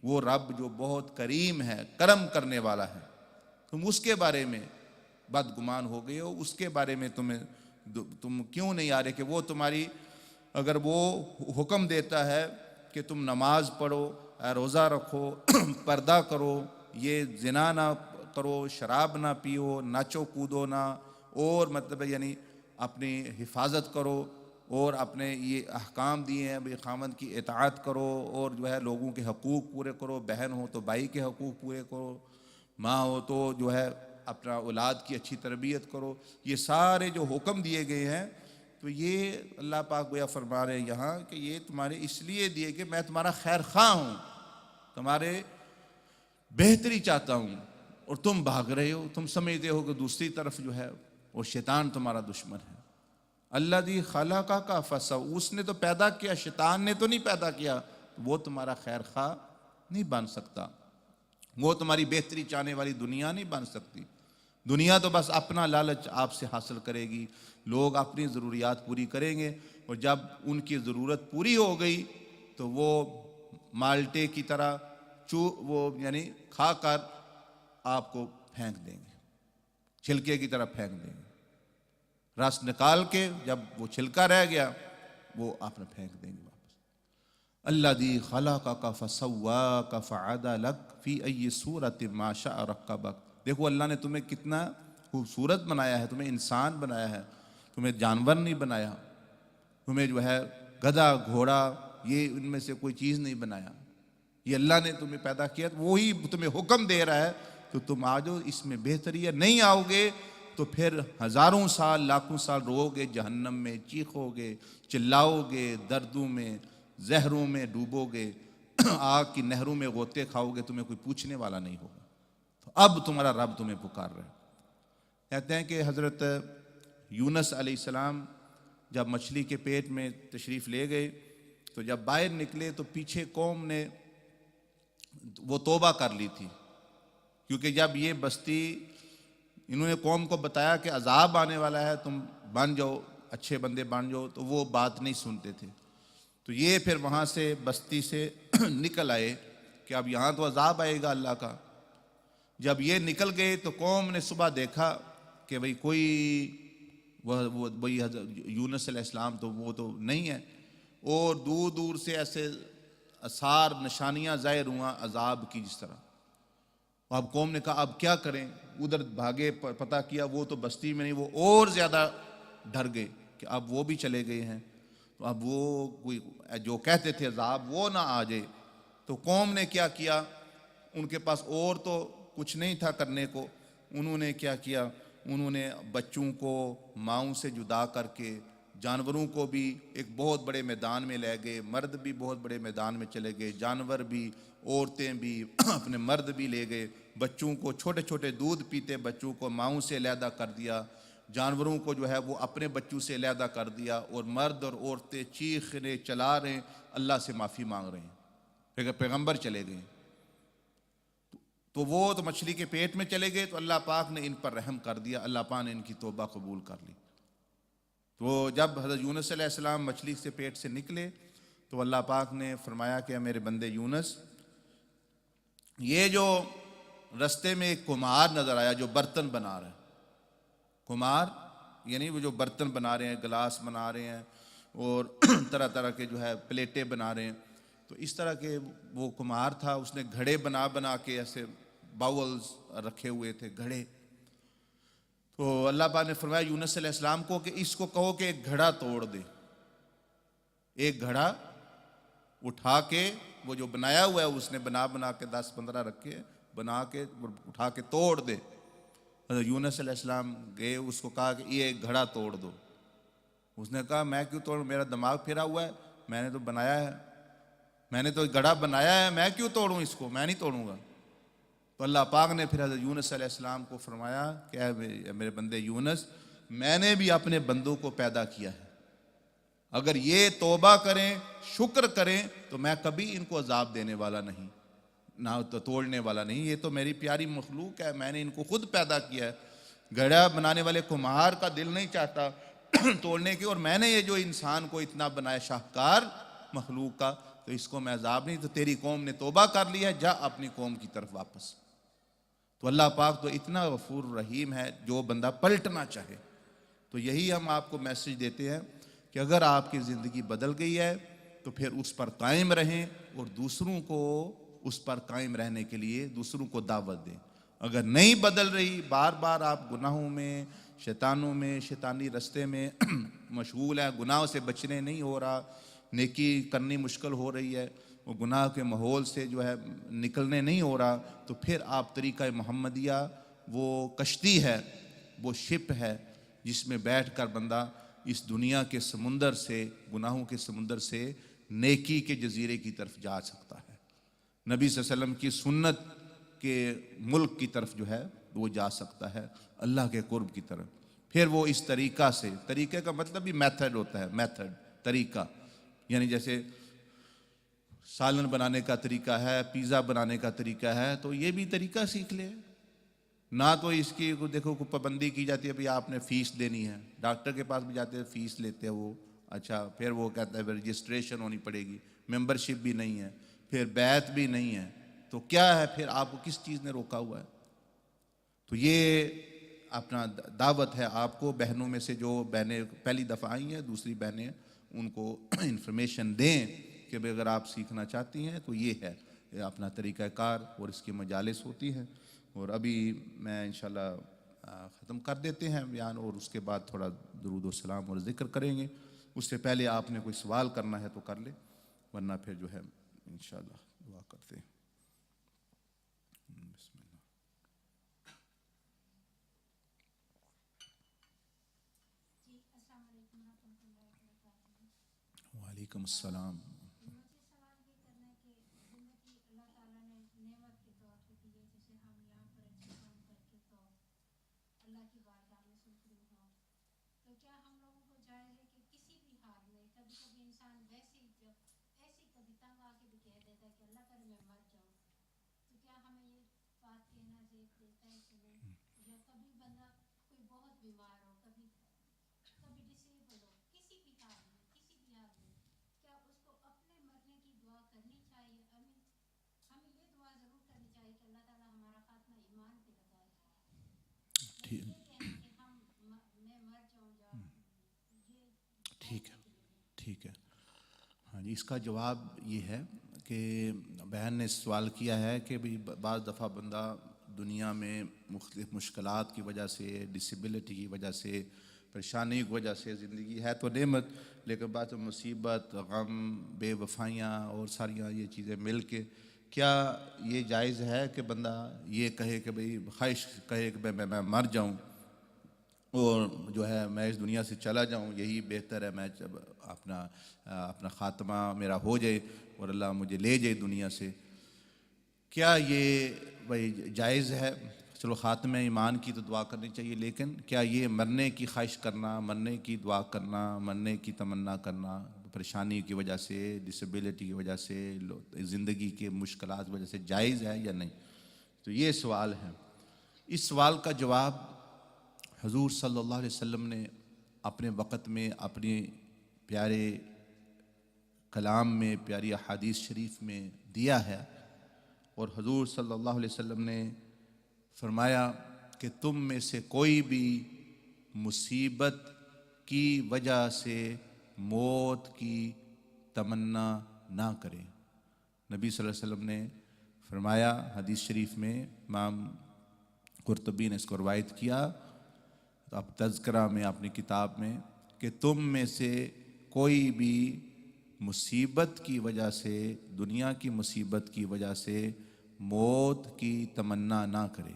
وہ رب جو بہت کریم ہے، کرم کرنے والا ہے، تم اس کے بارے میں بدگمان ہو گئے ہو، اس کے بارے میں تم کیوں نہیں آ رہے کہ وہ تمہاری، اگر وہ حکم دیتا ہے کہ تم نماز پڑھو، روزہ رکھو، پردہ کرو، یہ زنا نہ کرو، شراب نہ پیو، ناچو کودو نہ، اور مطلب یعنی اپنی حفاظت کرو، اور اپنے یہ احکام دیے ہیں بھئی خامند کی اطاعت کرو، اور جو ہے لوگوں کے حقوق پورے کرو، بہن ہو تو بھائی کے حقوق پورے کرو، ماں ہو تو جو ہے اپنا اولاد کی اچھی تربیت کرو، یہ سارے جو حکم دیے گئے ہیں، تو یہ اللہ پاک گویا فرما رہے ہیں یہاں کہ یہ تمہارے اس لیے دیے کہ میں تمہارا خیر خواہ ہوں، تمہارے بہتری چاہتا ہوں، اور تم بھاگ رہے ہو، تم سمجھتے ہو کہ دوسری طرف جو ہے وہ شیطان تمہارا دشمن ہے۔ الذی خلقک فسوی، اس نے تو پیدا کیا، شیطان نے تو نہیں پیدا کیا، وہ تمہارا خیر خواہ نہیں بن سکتا، وہ تمہاری بہتری چاہنے والی دنیا نہیں بن سکتی، دنیا تو بس اپنا لالچ آپ سے حاصل کرے گی، لوگ اپنی ضروریات پوری کریں گے، اور جب ان کی ضرورت پوری ہو گئی تو وہ مالٹے کی طرح وہ یعنی کھا کر آپ کو پھینک دیں گے، چھلکے کی طرح پھینک دیں گے، رس نکال کے جب وہ چھلکا رہ گیا وہ آپ نے پھینک دیں گے واپس۔ الذی خلقک فسواک فعدلک فی ای صورت ما شاء رکبک، دیکھو اللہ نے تمہیں کتنا خوبصورت بنایا ہے، تمہیں انسان بنایا ہے، تمہیں جانور نہیں بنایا، تمہیں جو ہے گدھا گھوڑا یہ ان میں سے کوئی چیز نہیں بنایا، یہ اللہ نے تمہیں پیدا کیا، وہی تمہیں حکم دے رہا ہے تو تم آ جاؤ، اس میں بہتری ہے، نہیں آؤ گے تو پھر ہزاروں سال لاکھوں سال رو گے جہنم میں، چیخو گے، چلاؤ گے، دردوں میں زہروں میں ڈوبو گے، آگ کی نہروں میں غوطے کھاؤ گے، تمہیں کوئی پوچھنے والا نہیں ہوگا۔ تو اب تمہارا رب تمہیں پکار رہا ہے۔ کہتے ہیں کہ حضرت یونس علیہ السلام جب مچھلی کے پیٹ میں تشریف لے گئے تو جب باہر نکلے تو پیچھے قوم نے وہ توبہ کر لی تھی، کیونکہ جب یہ بستی انہوں نے قوم کو بتایا کہ عذاب آنے والا ہے، تم بن جاؤ، اچھے بندے بن جاؤ، تو وہ بات نہیں سنتے تھے، تو یہ پھر وہاں سے بستی سے نکل آئے کہ اب یہاں تو عذاب آئے گا اللہ کا۔ جب یہ نکل گئے تو قوم نے صبح دیکھا کہ بھئی کوئی وہی یونس علیہ السلام تو وہ تو نہیں ہے، اور دور دور سے ایسے آثار نشانیاں ظاہر ہوا عذاب کی، جس طرح اب قوم نے کہا اب کیا کریں، ادھر بھاگے، پتہ کیا وہ تو بستی میں نہیں، وہ اور زیادہ ڈر گئے کہ اب وہ بھی چلے گئے ہیں، تو اب وہ کوئی جو کہتے تھے عذاب وہ نہ آ جائے۔ تو قوم نے کیا کیا، ان کے پاس اور تو کچھ نہیں تھا کرنے کو، انہوں نے کیا کیا، انہوں نے بچوں کو ماؤں سے جدا کر کے، جانوروں کو بھی ایک بہت بڑے میدان میں لے گئے، مرد بھی بہت بڑے میدان میں چلے گئے، جانور بھی، عورتیں بھی، اپنے مرد بھی لے گئے، بچوں کو، چھوٹے چھوٹے دودھ پیتے بچوں کو ماؤں سے علیحدہ کر دیا، جانوروں کو جو ہے وہ اپنے بچوں سے علیحدہ کر دیا، اور مرد اور عورتیں چیخ رہے، چلا رہے ہیں، اللہ سے معافی مانگ رہے ہیں، پیغمبر چلے گئے۔ تو وہ تو مچھلی کے پیٹ میں چلے گئے، تو اللہ پاک نے ان پر رحم کر دیا، اللہ پاک نے ان کی توبہ قبول کر لی۔ تو جب حضرت یونس علیہ السلام مچھلی سے پیٹ سے نکلے تو اللہ پاک نے فرمایا کہ میرے بندے یونس، یہ جو رستے میں ایک کمہار نظر آیا جو برتن بنا رہا ہے، کمہار یعنی وہ جو برتن بنا رہے ہیں، گلاس بنا رہے ہیں اور طرح طرح کے جو ہے پلیٹیں بنا رہے ہیں، تو اس طرح کے وہ کمہار تھا، اس نے گھڑے بنا بنا کے ایسے باولز رکھے ہوئے تھے، گھڑے۔ تو اللہ پاک نے فرمایا یونس علیہ السلام کو کہ اس کو کہو کہ ایک گھڑا توڑ دے، ایک گھڑا اٹھا کے، وہ جو بنایا ہوا ہے اس نے بنا بنا کے 10-15 رکھے، بنا کے اٹھا کے توڑ دے۔ حضرت یونس علیہ السلام گئے، اس کو کہا کہ یہ ایک گھڑا توڑ دو۔ اس نے کہا میں کیوں توڑوں، میرا دماغ پھرا ہوا ہے، میں نے تو بنایا ہے، میں نے تو گھڑا بنایا ہے، میں کیوں توڑوں اس کو، میں نہیں توڑوں گا۔ تو اللہ پاک نے پھر حضرت یونس علیہ السلام کو فرمایا کہ اے میرے بندے یونس، میں نے بھی اپنے بندوں کو پیدا کیا ہے، اگر یہ توبہ کریں، شکر کریں، تو میں کبھی ان کو عذاب دینے والا نہیں، نہ تو توڑنے والا نہیں، یہ تو میری پیاری مخلوق ہے، میں نے ان کو خود پیدا کیا ہے۔ گھڑا بنانے والے کمہار کا دل نہیں چاہتا توڑنے کے، اور میں نے یہ جو انسان کو اتنا بنایا شاہکار مخلوق کا، تو اس کو میں عذاب نہیں، تو تیری قوم نے توبہ کر لی ہے، جا اپنی قوم کی طرف واپس۔ تو اللہ پاک تو اتنا غفور رحیم ہے، جو بندہ پلٹنا چاہے۔ تو یہی ہم آپ کو میسج دیتے ہیں کہ اگر آپ کی زندگی بدل گئی ہے تو پھر اس پر قائم رہیں، اور دوسروں کو اس پر قائم رہنے کے لیے دوسروں کو دعوت دیں۔ اگر نہیں بدل رہی، بار بار آپ گناہوں میں، شیطانوں میں، شیطانی رستے میں مشغول ہیں، گناہوں سے بچنے نہیں ہو رہا، نیکی کرنی مشکل ہو رہی ہے، وہ گناہ کے ماحول سے جو ہے نکلنے نہیں ہو رہا، تو پھر آپ طریقہ محمدیہ وہ کشتی ہے، وہ شپ ہے، جس میں بیٹھ کر بندہ اس دنیا کے سمندر سے، گناہوں کے سمندر سے نیکی کے جزیرے کی طرف جا سکتا ہے، نبی صلی اللہ علیہ وسلم کی سنت کے ملک کی طرف جو ہے وہ جا سکتا ہے، اللہ کے قرب کی طرف۔ پھر وہ اس طریقہ سے، طریقے کا مطلب بھی میتھڈ ہوتا ہے، میتھڈ، طریقہ، یعنی جیسے سالن بنانے کا طریقہ ہے، پیزا بنانے کا طریقہ ہے، تو یہ بھی طریقہ سیکھ لے۔ نہ تو اس کی دیکھو کوئی پابندی کی جاتی ہے، بھئی آپ نے فیس دینی ہے، ڈاکٹر کے پاس بھی جاتے ہیں فیس لیتے ہیں وہ، اچھا پھر وہ کہتا ہے رجسٹریشن ہونی پڑے گی، ممبرشپ بھی نہیں ہے، پھر بیعت بھی نہیں ہے، تو کیا ہے پھر، آپ کو کس چیز نے روکا ہوا ہے؟ تو یہ اپنا دعوت ہے آپ کو، بہنوں میں سے جو بہنیں پہلی دفعہ آئی ہیں، دوسری بہنیں، ان کو انفارمیشن دیں کہ بھئی اگر آپ سیکھنا چاہتی ہیں تو یہ ہے اپنا طریقہ کار، اور اس کی مجالس ہوتی ہیں۔ اور ابھی میں انشاءاللہ ختم کر دیتے ہیں بیان، اور اس کے بعد تھوڑا درود و سلام اور ذکر کریں گے۔ اس سے پہلے آپ نے کوئی سوال کرنا ہے تو کر لیں، ورنہ پھر جو ہے انشاءاللہ دعا کرتے ہیں۔ بسم اللہ۔ وعلیکم السلام۔ ٹھیک ہے، ٹھیک ہے، ہاں جی، اس کا جواب یہ ہے کہ بہن نے سوال کیا ہے کہ بھی بعض دفعہ بندہ دنیا میں مختلف مشکلات کی وجہ سے، ڈسیبلٹی کی وجہ سے، پریشانی کی وجہ سے زندگی ہے تو نعمت، لیکن بعد میں مصیبت، غم، بے وفائیاں اور ساریاں یہ چیزیں مل کے، کیا یہ جائز ہے کہ بندہ یہ کہے کہ بھئی خواہش کہے کہ میں مر جاؤں اور جو ہے میں اس دنیا سے چلا جاؤں، یہی بہتر ہے، میں جب اپنا خاتمہ میرا ہو جائے اور اللہ مجھے لے جائے دنیا سے، کیا یہ بھئی جائز ہے؟ چلو خاتمہ ایمان کی تو دعا کرنی چاہیے، لیکن کیا یہ مرنے کی خواہش کرنا، مرنے کی دعا کرنا، مرنے کی تمنا کرنا پریشانی کی وجہ سے، ڈسیبلٹی کی وجہ سے، زندگی کے مشکلات کی وجہ سے جائز ہے یا نہیں؟ تو یہ سوال ہے۔ اس سوال کا جواب حضور صلی اللہ علیہ وسلم نے اپنے وقت میں اپنے پیارے کلام میں، پیاری احادیث شریف میں دیا ہے، اور حضور صلی اللہ علیہ وسلم نے فرمایا کہ تم میں سے کوئی بھی مصیبت کی وجہ سے موت کی تمنا نہ کرے۔ نبی صلی اللہ علیہ وسلم نے فرمایا حدیث شریف میں، امام قرطبی نے اس کو روایت کیا تو اب تذکرہ میں اپنی کتاب میں، کہ تم میں سے کوئی بھی مصیبت کی وجہ سے، دنیا کی مصیبت کی وجہ سے موت کی تمنا نہ کرے،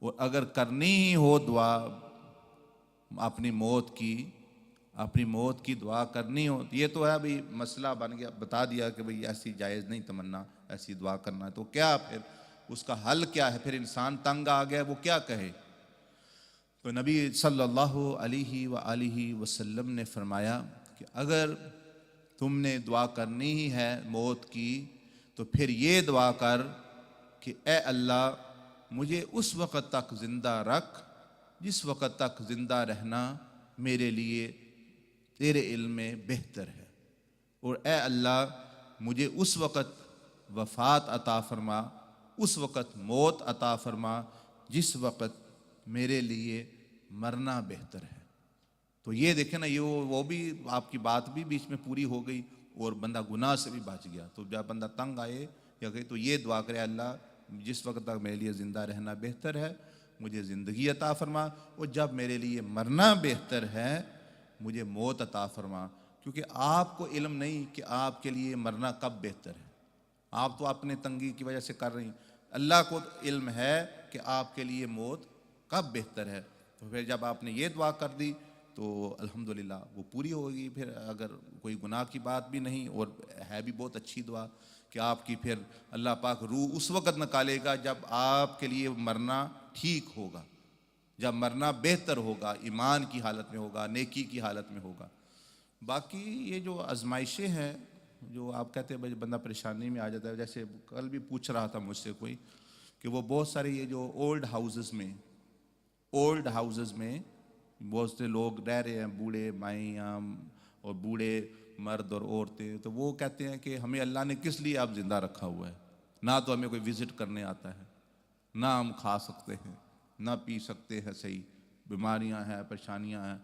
اور اگر کرنی ہی ہو دعا اپنی موت کی دعا کرنی ہو، یہ تو ہے بھی مسئلہ بن گیا، بتا دیا کہ بھئی ایسی جائز نہیں تمنا، ایسی دعا کرنا، تو کیا پھر اس کا حل کیا ہے؟ پھر انسان تنگ آ گیا، وہ کیا کہے؟ تو نبی صلی اللہ علیہ وآلہ وسلم نے فرمایا کہ اگر تم نے دعا کرنی ہی ہے موت کی، تو پھر یہ دعا کر کہ اے اللہ مجھے اس وقت تک زندہ رکھ جس وقت تک زندہ رہنا میرے لیے تیرے علم میں بہتر ہے، اور اے اللہ مجھے اس وقت وفات عطا فرما، اس وقت موت عطا فرما جس وقت میرے لیے مرنا بہتر ہے۔ تو یہ دیکھیں نا، یہ وہ بھی آپ کی بات بھی بیچ میں پوری ہو گئی اور بندہ گناہ سے بھی بچ گیا۔ تو جب بندہ تنگ آئے یا کہ تو یہ دعا کرے، اللہ جس وقت تک میرے لیے زندہ رہنا بہتر ہے مجھے زندگی عطا فرما، اور جب میرے لیے مرنا بہتر ہے مجھے موت عطا فرما، کیونکہ آپ کو علم نہیں کہ آپ کے لیے مرنا کب بہتر ہے، آپ تو اپنے تنگی کی وجہ سے کر رہی ہیں، اللہ کو علم ہے کہ آپ کے لیے موت کب بہتر ہے۔ تو پھر جب آپ نے یہ دعا کر دی تو الحمدللہ وہ پوری ہوگی۔ پھر اگر کوئی گناہ کی بات بھی نہیں، اور ہے بھی بہت اچھی دعا کہ آپ کی پھر اللہ پاک روح اس وقت نکالے گا جب آپ کے لیے مرنا ٹھیک ہوگا، جب مرنا بہتر ہوگا، ایمان کی حالت میں ہوگا، نیکی کی حالت میں ہوگا۔ باقی یہ جو آزمائشیں ہیں جو آپ کہتے ہیں بندہ پریشانی میں آ جاتا ہے، جیسے کل بھی پوچھ رہا تھا مجھ سے کوئی کہ وہ بہت سارے یہ جو اولڈ ہاؤزز میں بہت سے لوگ رہ رہے ہیں، بوڑھے مائیاں اور بوڑھے مرد اور عورتیں، تو وہ کہتے ہیں کہ ہمیں اللہ نے کس لیے اب زندہ رکھا ہوا ہے، نہ تو ہمیں کوئی وزٹ کرنے آتا ہے، نہ ہم کھا سکتے ہیں، نہ پی سکتے ہیں، صحیح بیماریاں ہیں، پریشانیاں ہیں،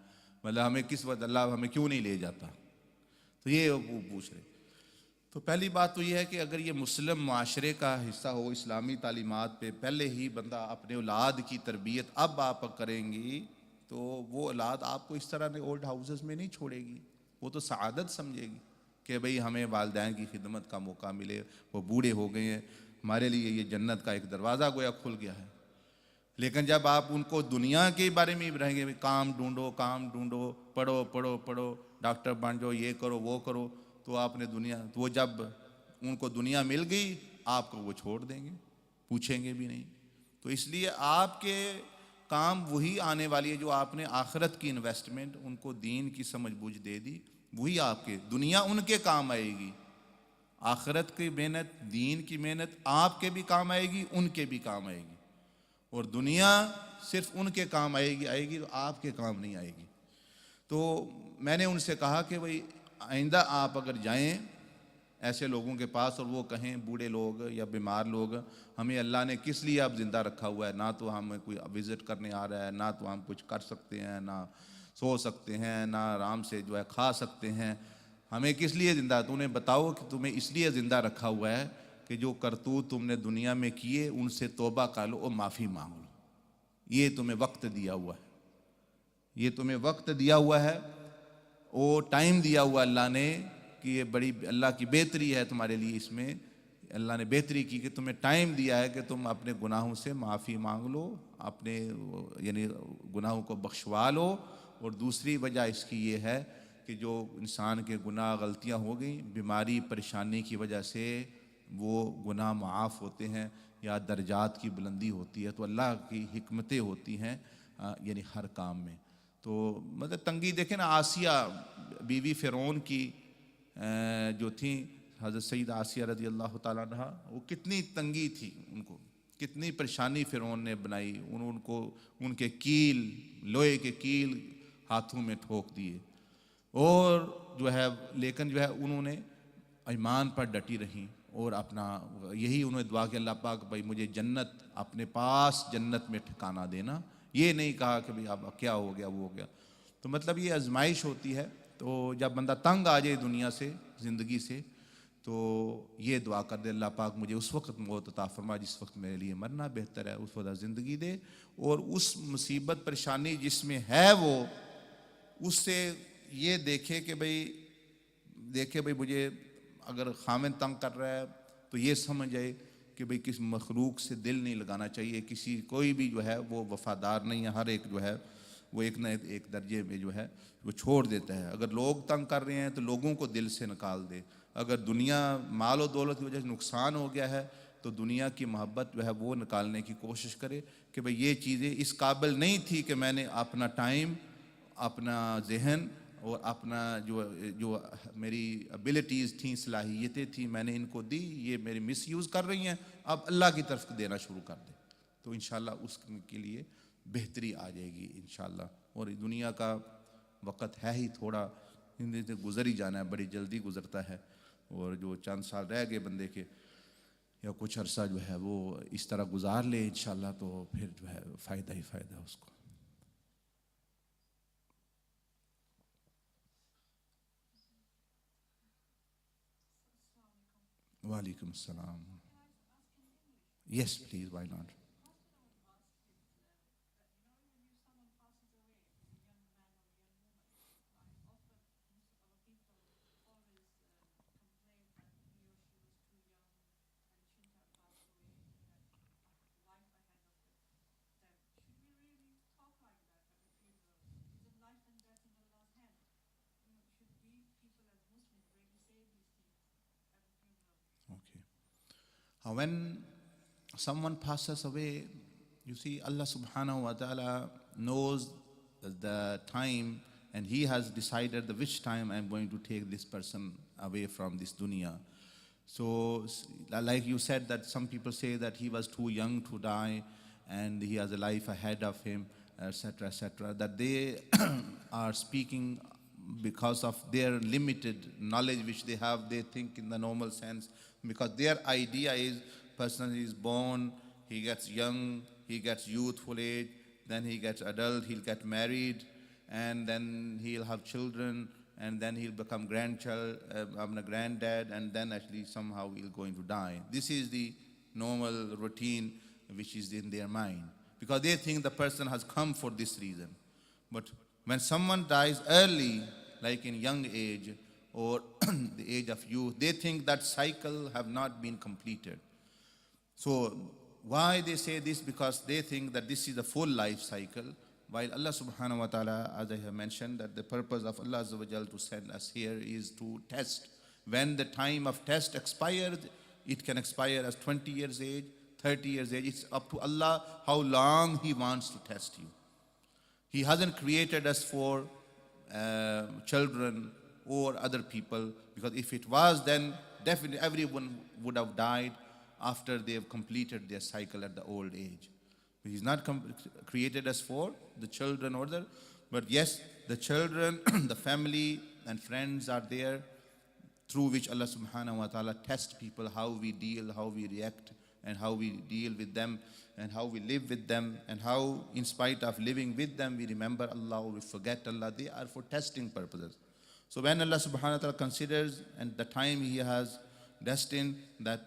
مطلب ہمیں کس وقت اللہ ہمیں کیوں نہیں لے جاتا؟ تو یہ وہ پوچھ رہے۔ تو پہلی بات تو یہ ہے کہ اگر یہ مسلم معاشرے کا حصہ ہو، اسلامی تعلیمات پہ پہلے ہی بندہ اپنے اولاد کی تربیت اب آپ کریں گی، تو وہ اولاد آپ کو اس طرح اولڈ ہاؤسز میں نہیں چھوڑے گی، وہ تو سعادت سمجھے گی کہ بھئی ہمیں والدین کی خدمت کا موقع ملے، وہ بوڑھے ہو گئے ہیں، ہمارے لیے یہ جنت کا ایک دروازہ گویا کھل گیا ہے۔ لیکن جب آپ ان کو دنیا کے بارے میں رہیں گے، کام ڈھونڈو، پڑھو، ڈاکٹر بن جاؤ، یہ کرو وہ کرو، تو آپ نے تو وہ جب ان کو دنیا مل گئی آپ کو وہ چھوڑ دیں گے، پوچھیں گے بھی نہیں۔ تو اس لیے آپ کے کام وہی آنے والی ہے جو آپ نے آخرت کی انویسٹمنٹ، ان کو دین کی سمجھ بوجھ دے دی، وہی آپ کے دنیا ان کے کام آئے گی، آخرت کی محنت، دین کی محنت آپ کے بھی کام آئے گی، ان کے بھی کام آئے گی، اور دنیا صرف ان کے کام آئے گی تو آپ کے کام نہیں آئے گی۔ تو میں نے ان سے کہا کہ بھئی آئندہ آپ اگر جائیں ایسے لوگوں کے پاس اور وہ کہیں، بوڑھے لوگ یا بیمار لوگ، ہمیں اللہ نے کس لیے اب زندہ رکھا ہوا ہے، نہ تو ہمیں کوئی وزٹ کرنے آ رہا ہے، نہ تو ہم کچھ کر سکتے ہیں، نہ سو سکتے ہیں، نہ آرام سے جو ہے کھا سکتے ہیں، ہمیں کس لیے زندہ؟ تو انہیں بتاؤ کہ تمہیں اس لیے زندہ رکھا ہوا ہے کہ جو کرتوت تم نے دنیا میں کیے ان سے توبہ کر لو اور معافی مانگ لو. یہ تمہیں وقت دیا ہوا ہے, یہ تمہیں وقت دیا ہوا ہے, وہ ٹائم دیا ہوا اللہ نے کہ یہ بڑی اللہ کی بہتری ہے تمہارے لیے. اس میں اللہ نے بہتری کی کہ تمہیں ٹائم دیا ہے کہ تم اپنے گناہوں سے معافی مانگ لو, اپنے یعنی گناہوں کو بخشوا لو. اور دوسری وجہ اس کی یہ ہے کہ جو انسان کے گناہ غلطیاں ہو گئیں بیماری پریشانی کی وجہ سے وہ گناہ معاف ہوتے ہیں یا درجات کی بلندی ہوتی ہے. تو اللہ کی حکمتیں ہوتی ہیں یعنی ہر کام میں. تو مطلب تنگی دیکھیں نا, آسیہ بیوی فرعون کی جو تھیں حضرت سید آسیہ رضی اللہ تعالیٰ عنہ, وہ کتنی تنگی تھی ان کو, کتنی پریشانی فرعون نے بنائی. ان کو ان کے کیل, لوہے کے کیل ہاتھوں میں ٹھوک دیے, اور جو ہے لیکن جو ہے انہوں نے ایمان پر ڈٹی رہیں اور اپنا یہی انہوں نے دعا کہ اللہ پاک بھائی مجھے جنت اپنے پاس جنت میں ٹھکانہ دینا. یہ نہیں کہا کہ بھئی اب کیا ہو گیا وہ ہو گیا. تو مطلب یہ آزمائش ہوتی ہے. تو جب بندہ تنگ آ جائے دنیا سے, زندگی سے, تو یہ دعا کر دے اللہ پاک مجھے اس وقت موت عطا فرما جس وقت میرے لیے مرنا بہتر ہے, اس وقت زندگی دے. اور اس مصیبت پریشانی جس میں ہے وہ, اس سے یہ دیکھے کہ بھئی مجھے اگر خامن تنگ کر رہا ہے تو یہ سمجھ جائے کہ بھئی کس مخلوق سے دل نہیں لگانا چاہیے. کوئی بھی جو ہے وہ وفادار نہیں ہے, ہر ایک جو ہے وہ ایک نہ ایک درجے میں جو ہے وہ چھوڑ دیتا ہے. اگر لوگ تنگ کر رہے ہیں تو لوگوں کو دل سے نکال دے. اگر دنیا مال و دولت کی وجہ سے نقصان ہو گیا ہے تو دنیا کی محبت جو ہے وہ نکالنے کی کوشش کرے کہ بھئی یہ چیزیں اس قابل نہیں تھی کہ میں نے اپنا ٹائم, اپنا ذہن اور اپنا جو میری ابیلٹیز تھیں, صلاحیتیں تھیں, میں نے ان کو دی, یہ میری مس یوز کر رہی ہیں, اب اللہ کی طرف دینا شروع کر دے. تو انشاءاللہ اس کے لیے بہتری آ جائے گی انشاءاللہ. اور دنیا کا وقت ہے ہی تھوڑا, زندگی سے گزر ہی جانا ہے, بڑی جلدی گزرتا ہے. اور جو چند سال رہ گئے بندے کے یا کچھ عرصہ جو ہے وہ اس طرح گزار لے انشاءاللہ, تو پھر جو ہے فائدہ ہی فائدہ ہے اس کو. وعلیکم السلام. Yes please, why not. Okay. When someone passes away, you see, Allah subhanahu wa ta'ala knows the time, and He has decided the which time I'm going to take this person away from this dunya. So, like you said, that some people say that he was too young to die and he has a life ahead of him, etc., that they are speaking because of their limited knowledge which they have. They think in the normal sense, because their idea is person is born, he gets young, he gets youthful age, then he gets adult, he'll get married, and then he'll have children, and then he'll become granddad, and then actually somehow he'll going to die. This is the normal routine which is in their mind, because they think the person has come for this reason. But when someone dies early, like in young age or the age of youth, they think that cycle have not been completed. So why they say this? Because they think that this is a full life cycle, while Allah subhanahu wa ta'ala, as I have mentioned, that the purpose of Allah azza wa jal to send us here is to test. When the time of test expires, it can expire as 20 years age, 30 years age. It's up to Allah how long He wants to test you. He hasn't created us for children or other people, because if it was, then definitely everyone would have died after they have completed their cycle at the old age. He's not created us for the children but yes, the children, the family and friends are there, through which Allah subhanahu wa ta'ala tests people, how we deal, how we react, and how we deal with them, and how we live with them, and how in spite of living with them we remember Allah or we forget Allah. They are for testing purposes. So when Allah subhanahu wa ta'ala considers and the time He has destined that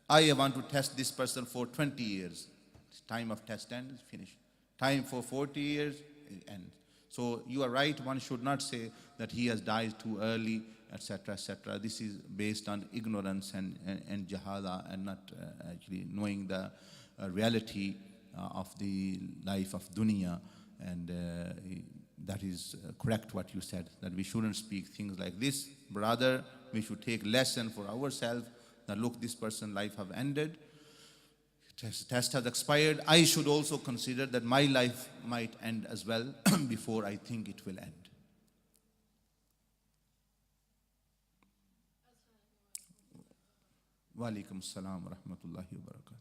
I want to test this person for 20 years. Time of test ends, finish. Time for 40 years, it ends. So you are right, one should not say that he has died too early, etc., etc. This is based on ignorance and jahala, and not actually knowing the reality of the life of dunya. And that is correct what you said, that we shouldn't speak things like this. Rather, we should take lesson for ourselves, that look, this person's life have ended, test has expired. I should also consider that my life might end as well before I think it will end. Wa alaikum salam wa rahmatullahi wa barakatuh.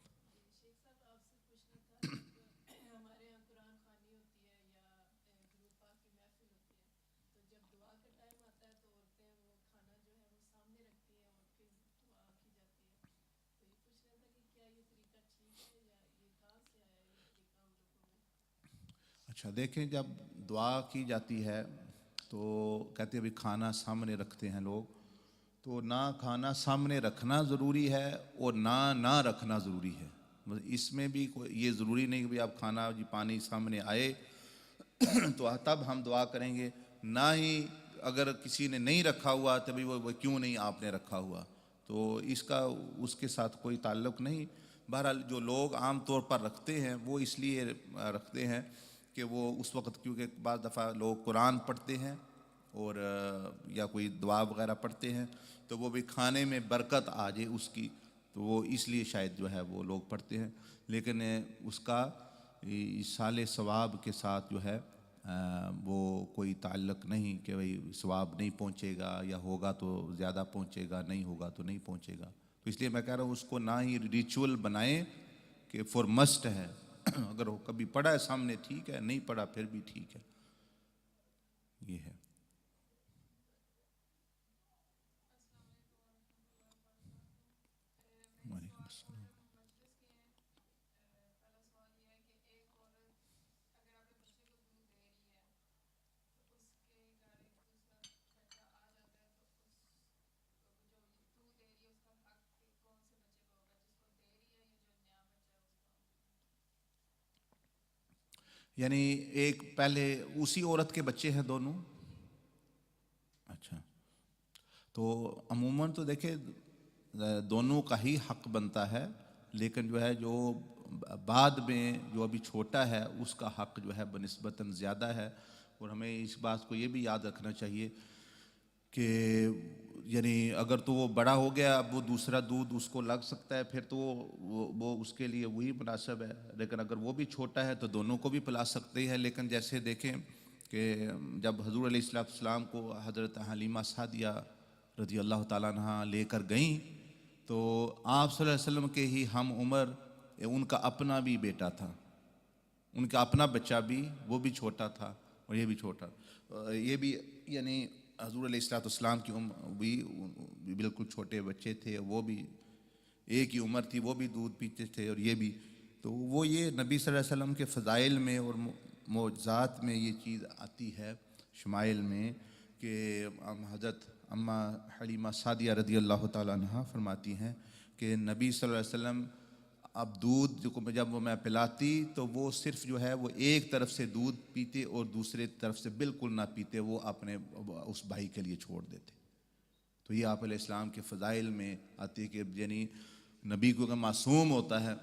اچھا دیکھیں، جب دعا کی جاتی ہے تو کہتے ہیں بھی کھانا سامنے رکھتے ہیں لوگ، تو نہ کھانا سامنے رکھنا ضروری ہے اور نہ رکھنا ضروری ہے. اس میں بھی یہ ضروری نہیں کہ بھی آپ کھانا جی پانی سامنے آئے تو تب ہم دعا کریں گے، نہ ہی اگر کسی نے نہیں رکھا ہوا تبھی وہ کیوں نہیں آپ نے رکھا ہوا، تو اس کے ساتھ کوئی تعلق نہیں. بہرحال جو لوگ عام طور پر رکھتے ہیں وہ اس لیے رکھتے ہیں کہ وہ اس وقت، کیونکہ بعض دفعہ لوگ قرآن پڑھتے ہیں اور یا کوئی دعا وغیرہ پڑھتے ہیں تو وہ بھی کھانے میں برکت آ جائے اس کی، تو وہ اس لیے شاید جو ہے وہ لوگ پڑھتے ہیں. لیکن اس کا ایصال ثواب کے ساتھ جو ہے وہ کوئی تعلق نہیں کہ بھئی ثواب نہیں پہنچے گا، یا ہوگا تو زیادہ پہنچے گا، نہیں ہوگا تو نہیں پہنچے گا. تو اس لیے میں کہہ رہا ہوں اس کو نہ ہی ریچول بنائیں کہ فور مسٹ ہے. اگر وہ کبھی پڑھا ہے سامنے ٹھیک ہے، نہیں پڑھا پھر بھی ٹھیک ہے. یہ ہے. وعلیکم السلام. یعنی ایک پہلے اسی عورت کے بچے ہیں دونوں؟ اچھا، تو عموماً تو دیکھیں دونوں کا ہی حق بنتا ہے، لیکن جو ہے جو بعد میں جو ابھی چھوٹا ہے اس کا حق جو ہے بنسبتاً زیادہ ہے. اور ہمیں اس بات کو یہ بھی یاد رکھنا چاہیے کہ یعنی اگر تو وہ بڑا ہو گیا اب وہ دوسرا دودھ اس کو لگ سکتا ہے پھر تو وہ اس کے لیے وہی مناسب ہے، لیکن اگر وہ بھی چھوٹا ہے تو دونوں کو بھی پلا سکتے ہیں. لیکن جیسے دیکھیں کہ جب حضور علیہ السلام کو حضرت حلیمہ سعدیہ رضی اللہ تعالیٰ عنہ لے کر گئیں تو آپ صلی اللہ علیہ وسلم کے ہی ہم عمر ان کا اپنا بھی بیٹا تھا، ان کا اپنا بچہ بھی، وہ بھی چھوٹا تھا اور یہ بھی چھوٹا، یہ بھی یعنی حضور علیہ السلام کی عمر بھی بالکل چھوٹے بچے تھے، وہ بھی ایک ہی عمر تھی، وہ بھی دودھ پیتے تھے اور یہ بھی. تو وہ یہ نبی صلی اللہ علیہ وسلم کے فضائل میں اور معجزات میں یہ چیز آتی ہے، شمائل میں، کہ حضرت اماں حلیمہ سعدیہ رضی اللہ تعالیٰ عنہ فرماتی ہیں کہ نبی صلی اللہ علیہ وسلم اب دودھ جب وہ میں پلاتی تو وہ صرف جو ہے وہ ایک طرف سے دودھ پیتے اور دوسرے طرف سے بالکل نہ پیتے، وہ اپنے اس بھائی کے لیے چھوڑ دیتے. تو یہ آپ علیہ السلام کے فضائل میں آتی ہے کہ یعنی نبی کو اگر معصوم ہوتا ہے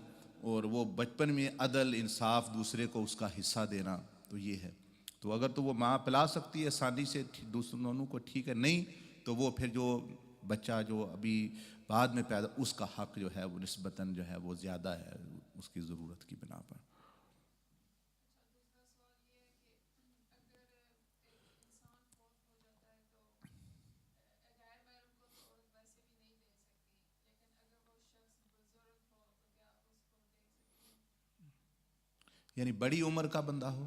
اور وہ بچپن میں عدل انصاف دوسرے کو اس کا حصہ دینا، تو یہ ہے. تو اگر تو وہ ماں پلا سکتی ہے آسانی سے دوسروں دونوں کو ٹھیک ہے، نہیں تو وہ پھر جو بچہ جو ابھی بعد میں پیدا اس کا حق جو ہے وہ نسبتاً جو ہے وہ زیادہ ہے اس کی ضرورت کی بنا پر. یعنی بڑی عمر کا بندہ ہو.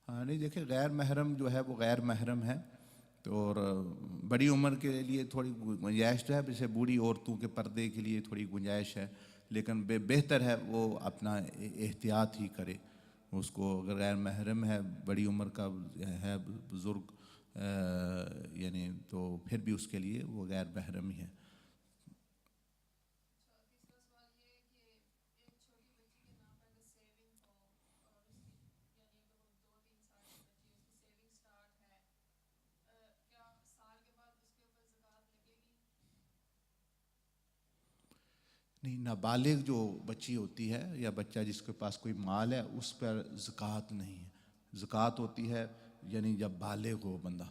ہاں نہیں دیکھیں غیر محرم جو ہے وہ غیر محرم ہے، تو اور بڑی عمر کے لیے تھوڑی گنجائش جو ہے، جیسے بوڑھی عورتوں کے پردے کے لیے تھوڑی گنجائش ہے، لیکن بہتر ہے وہ اپنا احتیاط ہی کرے. اس کو اگر غیر محرم ہے، بڑی عمر کا ہے بزرگ یعنی، تو پھر بھی اس کے لیے وہ غیر محرم ہی ہے. نہیں، نابالغ جو بچی ہوتی ہے یا بچہ جس کے پاس کوئی مال ہے اس پر زکوٰۃ نہیں ہے. زکوٰۃ ہوتی ہے یعنی جب بالغ ہو بندہ،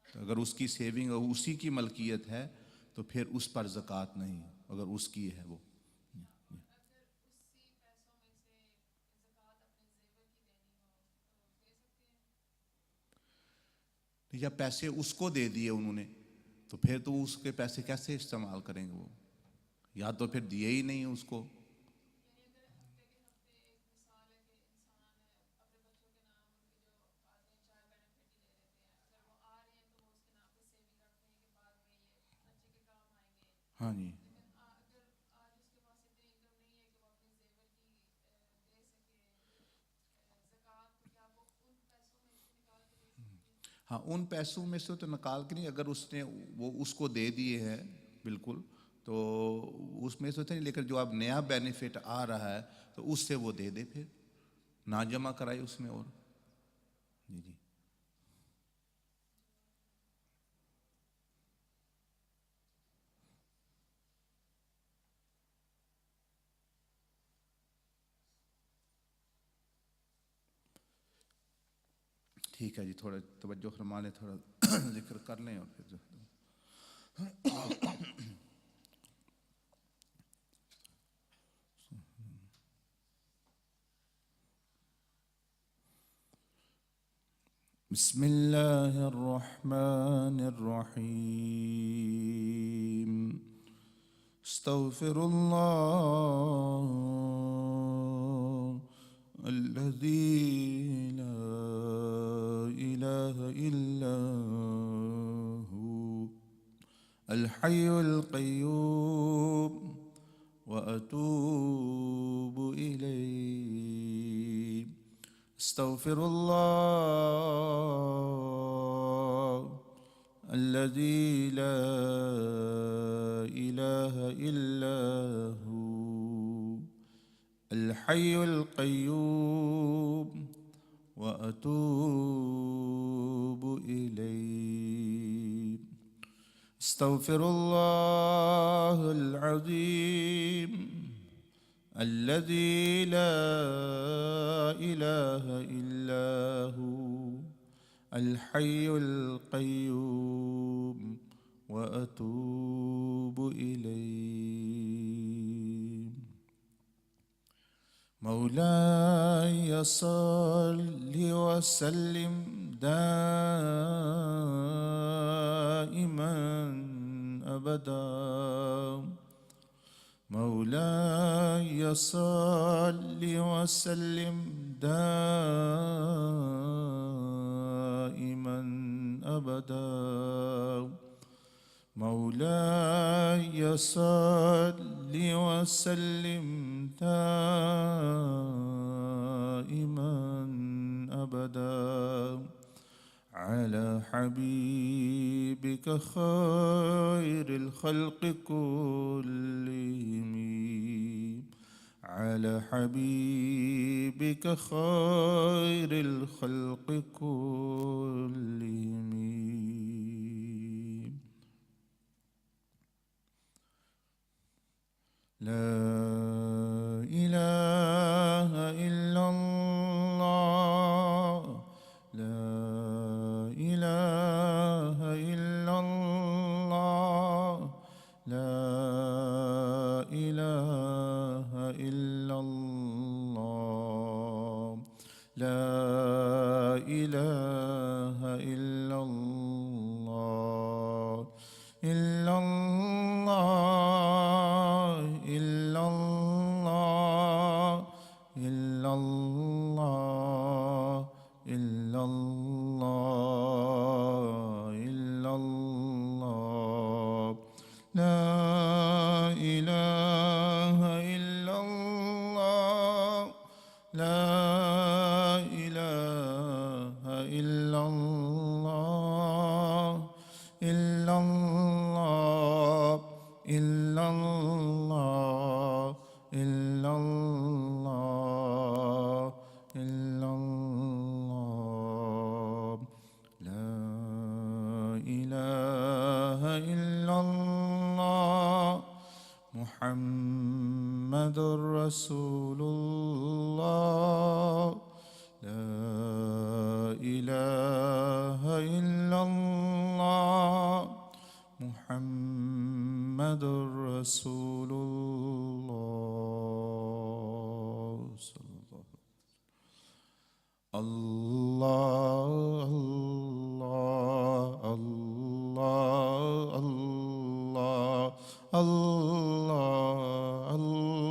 تو اگر اس کی سیونگ اور اسی کی ملکیت ہے تو پھر اس پر زکوٰۃ نہیں، اگر اس کی ہے وہ. یا پیسے اس کو دے دیے انہوں نے تو پھر تو اس کے پیسے کیسے استعمال کریں گے وہ؟ یا تو پھر دیے ہی نہیں اس کو. ہاں جی. ہاں، ان پیسوں میں سے تو نکال کے نہیں، اگر اس نے وہ اس کو دے دیے ہیں بالکل تو اس میں سے تو نہیں، لیکن جو اب نیا بینیفٹ آ رہا ہے تو اس سے وہ دے دے، پھر نہ جمع کرائے اس میں. اور جی جی ٹھیک ہے جی، تھوڑا توجہ فرما لیں، تھوڑا ذکر کر لیں اور پھر جو بسم اللہ الرحمن الرحیم. استغفر اللہ الذی لا الہ الا هو الحی القیوم واتوب الیہ. استغفر اللہ الذي لا إله إلا هو الحي القيوم وأتوب إليه. استغفر الله العظيم الذي لا إله إلا هو الحي القيوم وأتوب إليه. مولاي صل وسلم دائما أبدا. مولاي صل وسلم دائما أبدا. مولاي صل وسلم دائما أبدا على حبيبك خير الخلق كلهم. على حبيبك خير الخلق كلهم. لا إله إلا الله. لا إله إلا الله. لا إله إلا الله. لا إله إلا الله. إلا الله. إلا الله. إلا الله. إلا الله. إلا الله. لا إله إلا الله. لا إله إلا الله. محمد رسول الله لا إله إلا الله محمد رسول الله صلى الله الله الله الله الله الله الله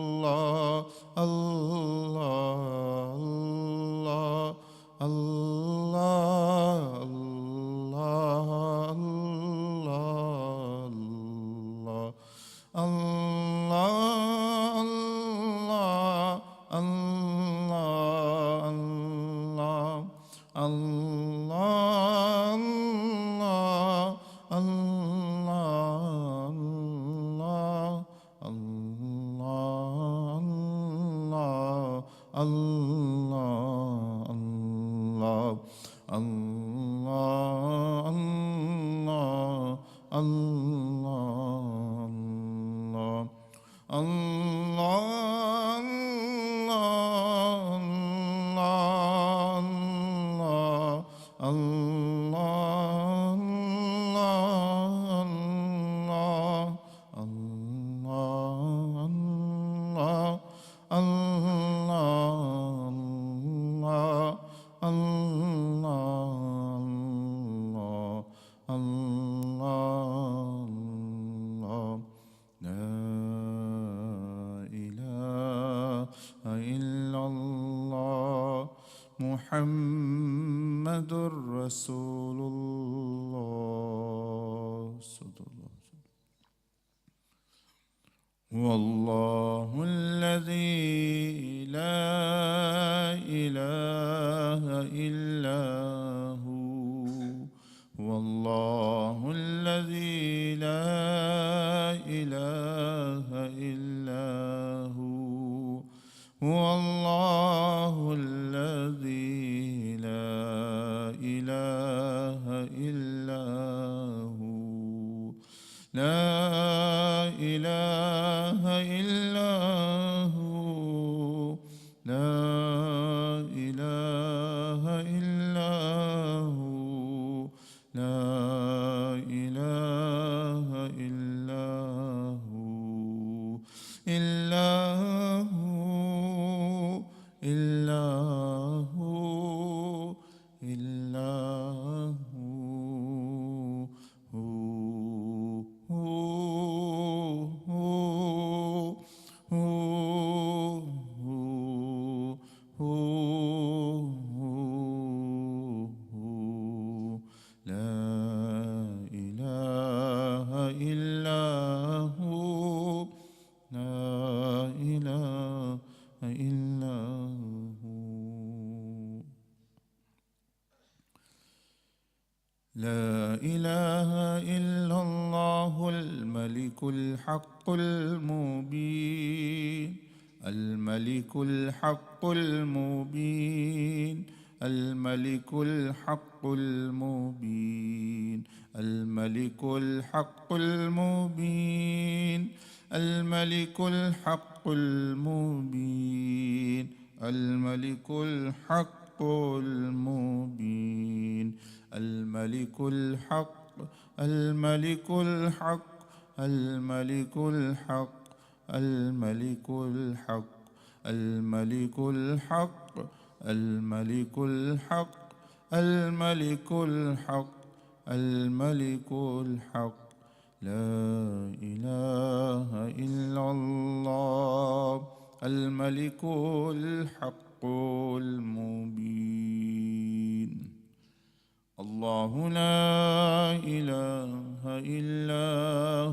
محمد رسول الله صلى الله عليه وسلم. هو الله الذي لا إله إلا هو هو الله الذي لا إله إلا هو هو الله الذي لا إله إلا هو لا إله إلا هو لا إله إلا هو لا إله إلا هو إلا هو إلا هو إلا هو لا إله إلا هو لا إله إلا هو لا إله إلا الله الملك الحق المبين الملك الحق المبين الملك الحق المبين الملك الحق المبين الملك الحق المبين الملك الحق المبين الملك الحق الملك الحق الملك الحق الملك الحق الملك الحق الملك الحق الملك الحق الملك الحق لا إله إلا الله الملك الحق المبين الله لا إله إلا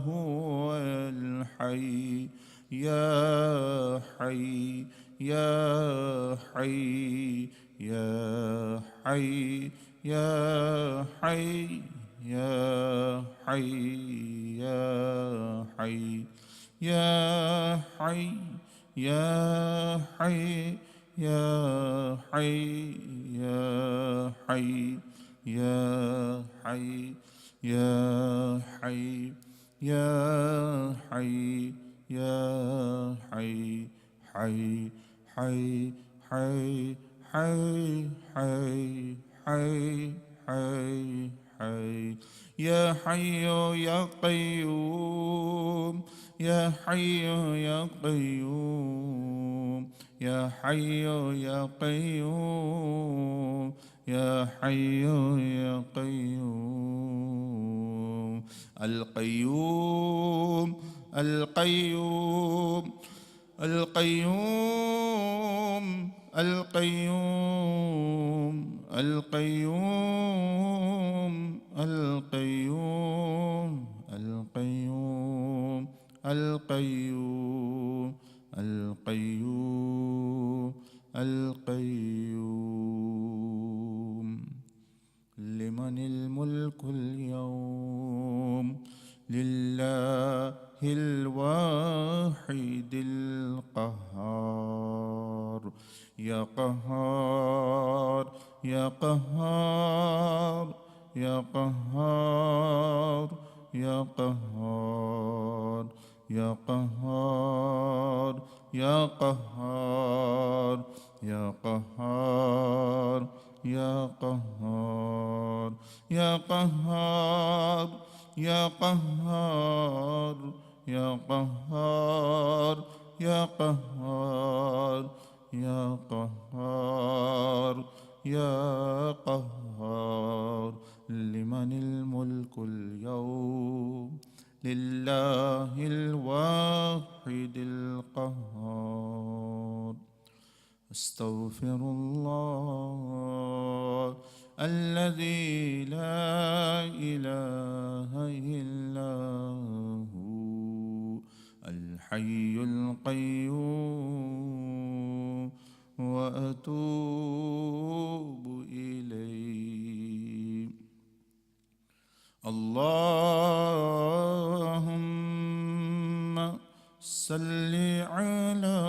هو الحي يا حي يا حي يا حي يا حي يا حي يا حي يا حي يا حي يا حي يا حي يا حي يا حي يا حي يا حي حي حي حي حي حي حي حي حي يا حي يا قيوم يا حي يا قيوم يا حي يا قيوم يا حي يا قيوم القيوم القيوم القيوم القيوم القيوم القيوم القيوم القيوم القيوم القيوم لمن الملك اليوم لله الواحد القهار يا قهار يا قهار يا قهار يا قهار يا قهار يا قهار يا قهار يا قهار يا قهار يا قهار يا قهار يا قهار يا قهار يا قهار لمن الملك اليوم لله الواحد القهار استغفر الله الذي لا إله إلا هو الحي القيوم وأتوب إليه اللهم صل على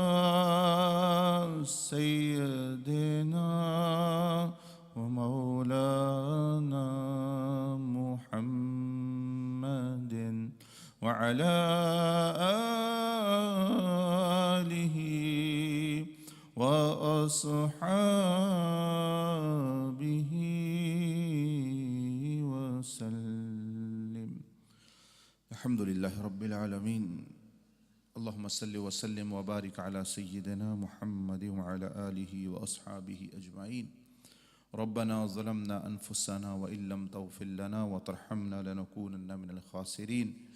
سيدنا ومولانا محمد وعلى آله وأصحابه وسلم الحمد لله رب العالمين اللهم صل وسلم وبارك على سيدنا محمد وعلى آله وأصحابه أجمعين ربنا ظلمنا أنفسنا وإن لم تغفر لنا وترحمنا لنكونن من الخاسرين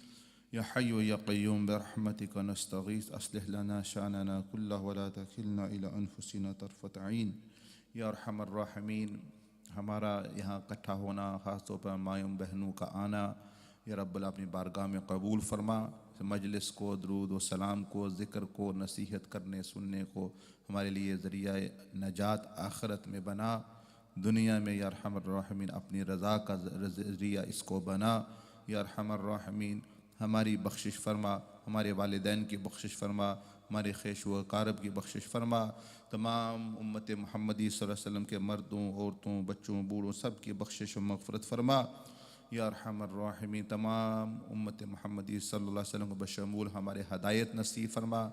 يا حي يا قيوم برحمتك نستغيث أصلح لنا شأننا كله ولا تكلنا إلى أنفسنا طرفة عين یا ارحم الراحمین ہمارا یہاں اکٹھا ہونا، خاص طور پر مائوں بہنوں کا آنا یا رب اپنی بارگاہ میں قبول فرما. مجلس کو، درود و سلام کو، ذکر کو، نصیحت کرنے سننے کو ہمارے لیے ذریعہ نجات آخرت میں بنا، دنیا میں یا ارحم الراحمین اپنی رضا کا ذریعہ اس کو بنا. یا ارحم الراحمین ہماری بخشش فرما، ہمارے والدین کی بخشش فرما، ہمارے خیش و اقارب کی بخشش فرما، تمام امت محمدی صلی اللہ علیہ وسلم کے مردوں، عورتوں، بچوں، بوڑھوں سب کی بخشش و مغفرت فرما. یا ارحم الراحمین تمام امت محمدی صلی اللہ علیہ وسلم کو بشمول ہمارے ہدایت نصیب فرما.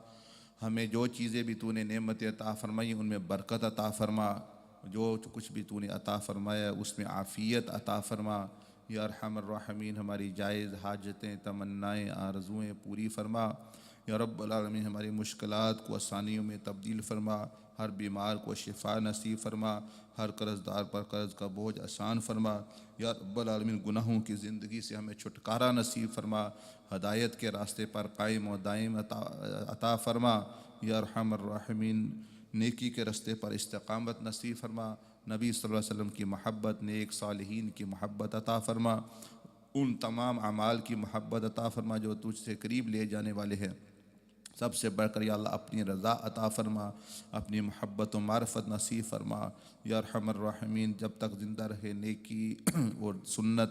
ہمیں جو چیزیں بھی تو نے نعمت عطا فرمائی ان میں برکت عطا فرما، جو کچھ بھی تو نے عطا فرمایا اس میں عافیت عطا فرما. یا ارحم الراحمین ہماری جائز حاجتیں، تمنائیں، آرزوئیں پوری فرما. یا رب العالمین ہماری مشکلات کو آسانیوں میں تبدیل فرما، ہر بیمار کو شفا نصیب فرما، ہر قرض دار پر قرض کا بوجھ آسان فرما. یا رب العالمین گناہوں کی زندگی سے ہمیں چھٹکارا نصیب فرما، ہدایت کے راستے پر قائم و دائم عطا فرما. یا ارحم الراحمین نیکی کے راستے پر استقامت نصیب فرما، نبی صلی اللہ علیہ وسلم کی محبت، نیک صالحین کی محبت عطا فرما، ان تمام اعمال کی محبت عطا فرما جو تجھ سے قریب لے جانے والے ہیں. سب سے بڑھ کر یا اللہ اپنی رضا عطا فرما، اپنی محبت و معرفت نصیب فرما. یا ارحم الراحمین جب تک زندہ رہے نیکی اور سنت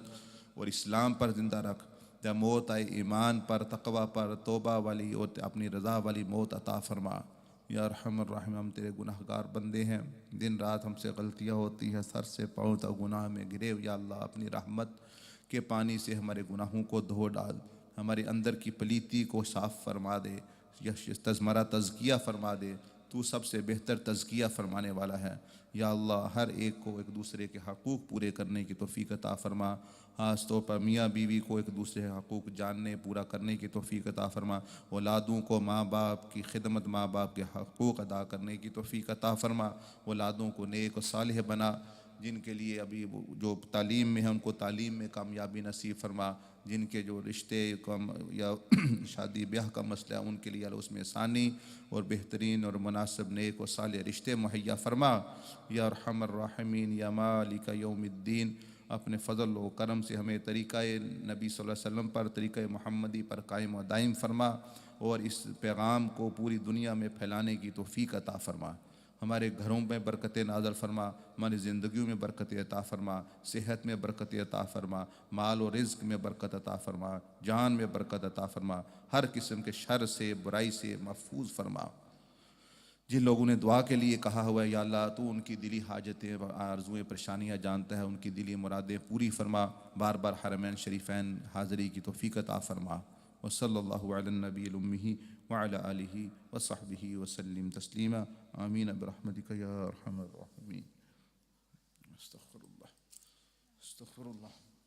اور اسلام پر زندہ رکھ، جب موت آئے ایمان پر، تقوی پر، توبہ والی اور اپنی رضا والی موت عطا فرما. یا ارحم الراحمین ہم تیرے گناہ گار بندے ہیں، دن رات ہم سے غلطیاں ہوتی ہیں، سر سے پاؤں تک گناہ میں گرے. یا اللہ اپنی رحمت کے پانی سے ہمارے گناہوں کو دھو ڈال، ہمارے اندر کی پلیتی کو صاف فرما دے، ہمارا تزکیہ فرما دے، تو سب سے بہتر تزکیہ فرمانے والا ہے۔ یا اللہ ہر ایک کو ایک دوسرے کے حقوق پورے کرنے کی توفیق عطا فرما، خاص طور پر میاں بیوی کو ایک دوسرے کے حقوق جاننے پورا کرنے کی توفیق عطا فرما، اولادوں کو ماں باپ کی خدمت، ماں باپ کے حقوق ادا کرنے کی توفیق عطا فرما، اولادوں کو نیک و صالح بنا، جن کے لیے ابھی جو تعلیم میں ہیں ان کو تعلیم میں کامیابی نصیب فرما، جن کے جو رشتے یا شادی بیاہ کا مسئلہ ہے ان کے لیے اس میں ثانی اور بہترین اور مناسب نیک و صالح رشتے مہیا فرما۔ یا ارحم الراحمین یا مالک یوم الدین، اپنے فضل و کرم سے ہمیں طریقہ نبی صلی اللہ علیہ وسلم پر، طریقہ محمدی پر قائم و دائم فرما، اور اس پیغام کو پوری دنیا میں پھیلانے کی توفیق عطا فرما۔ ہمارے گھروں میں برکت نازل فرما، ہماری زندگیوں میں برکت عطا فرما، صحت میں برکت عطا فرما، مال و رزق میں برکت عطا فرما، جان میں برکت عطا فرما، ہر قسم کے شر سے، برائی سے محفوظ فرما۔ جن لوگوں نے دعا کے لیے کہا ہوا ہے یا اللہ تو ان کی دلی حاجتیں، آرزوئیں، پریشانیاں جانتا ہے، ان کی دلی مرادیں پوری فرما، بار بار حرمین شریفین حاضری کی توفیق عطا فرما۔ وصلی اللہ علی النبی الامہ وعلی آلہ وصحبہ وسلم تسلیما، آمین برحمتک یا ارحم الراحمین۔ استغفر اللہ، استغفر اللہ۔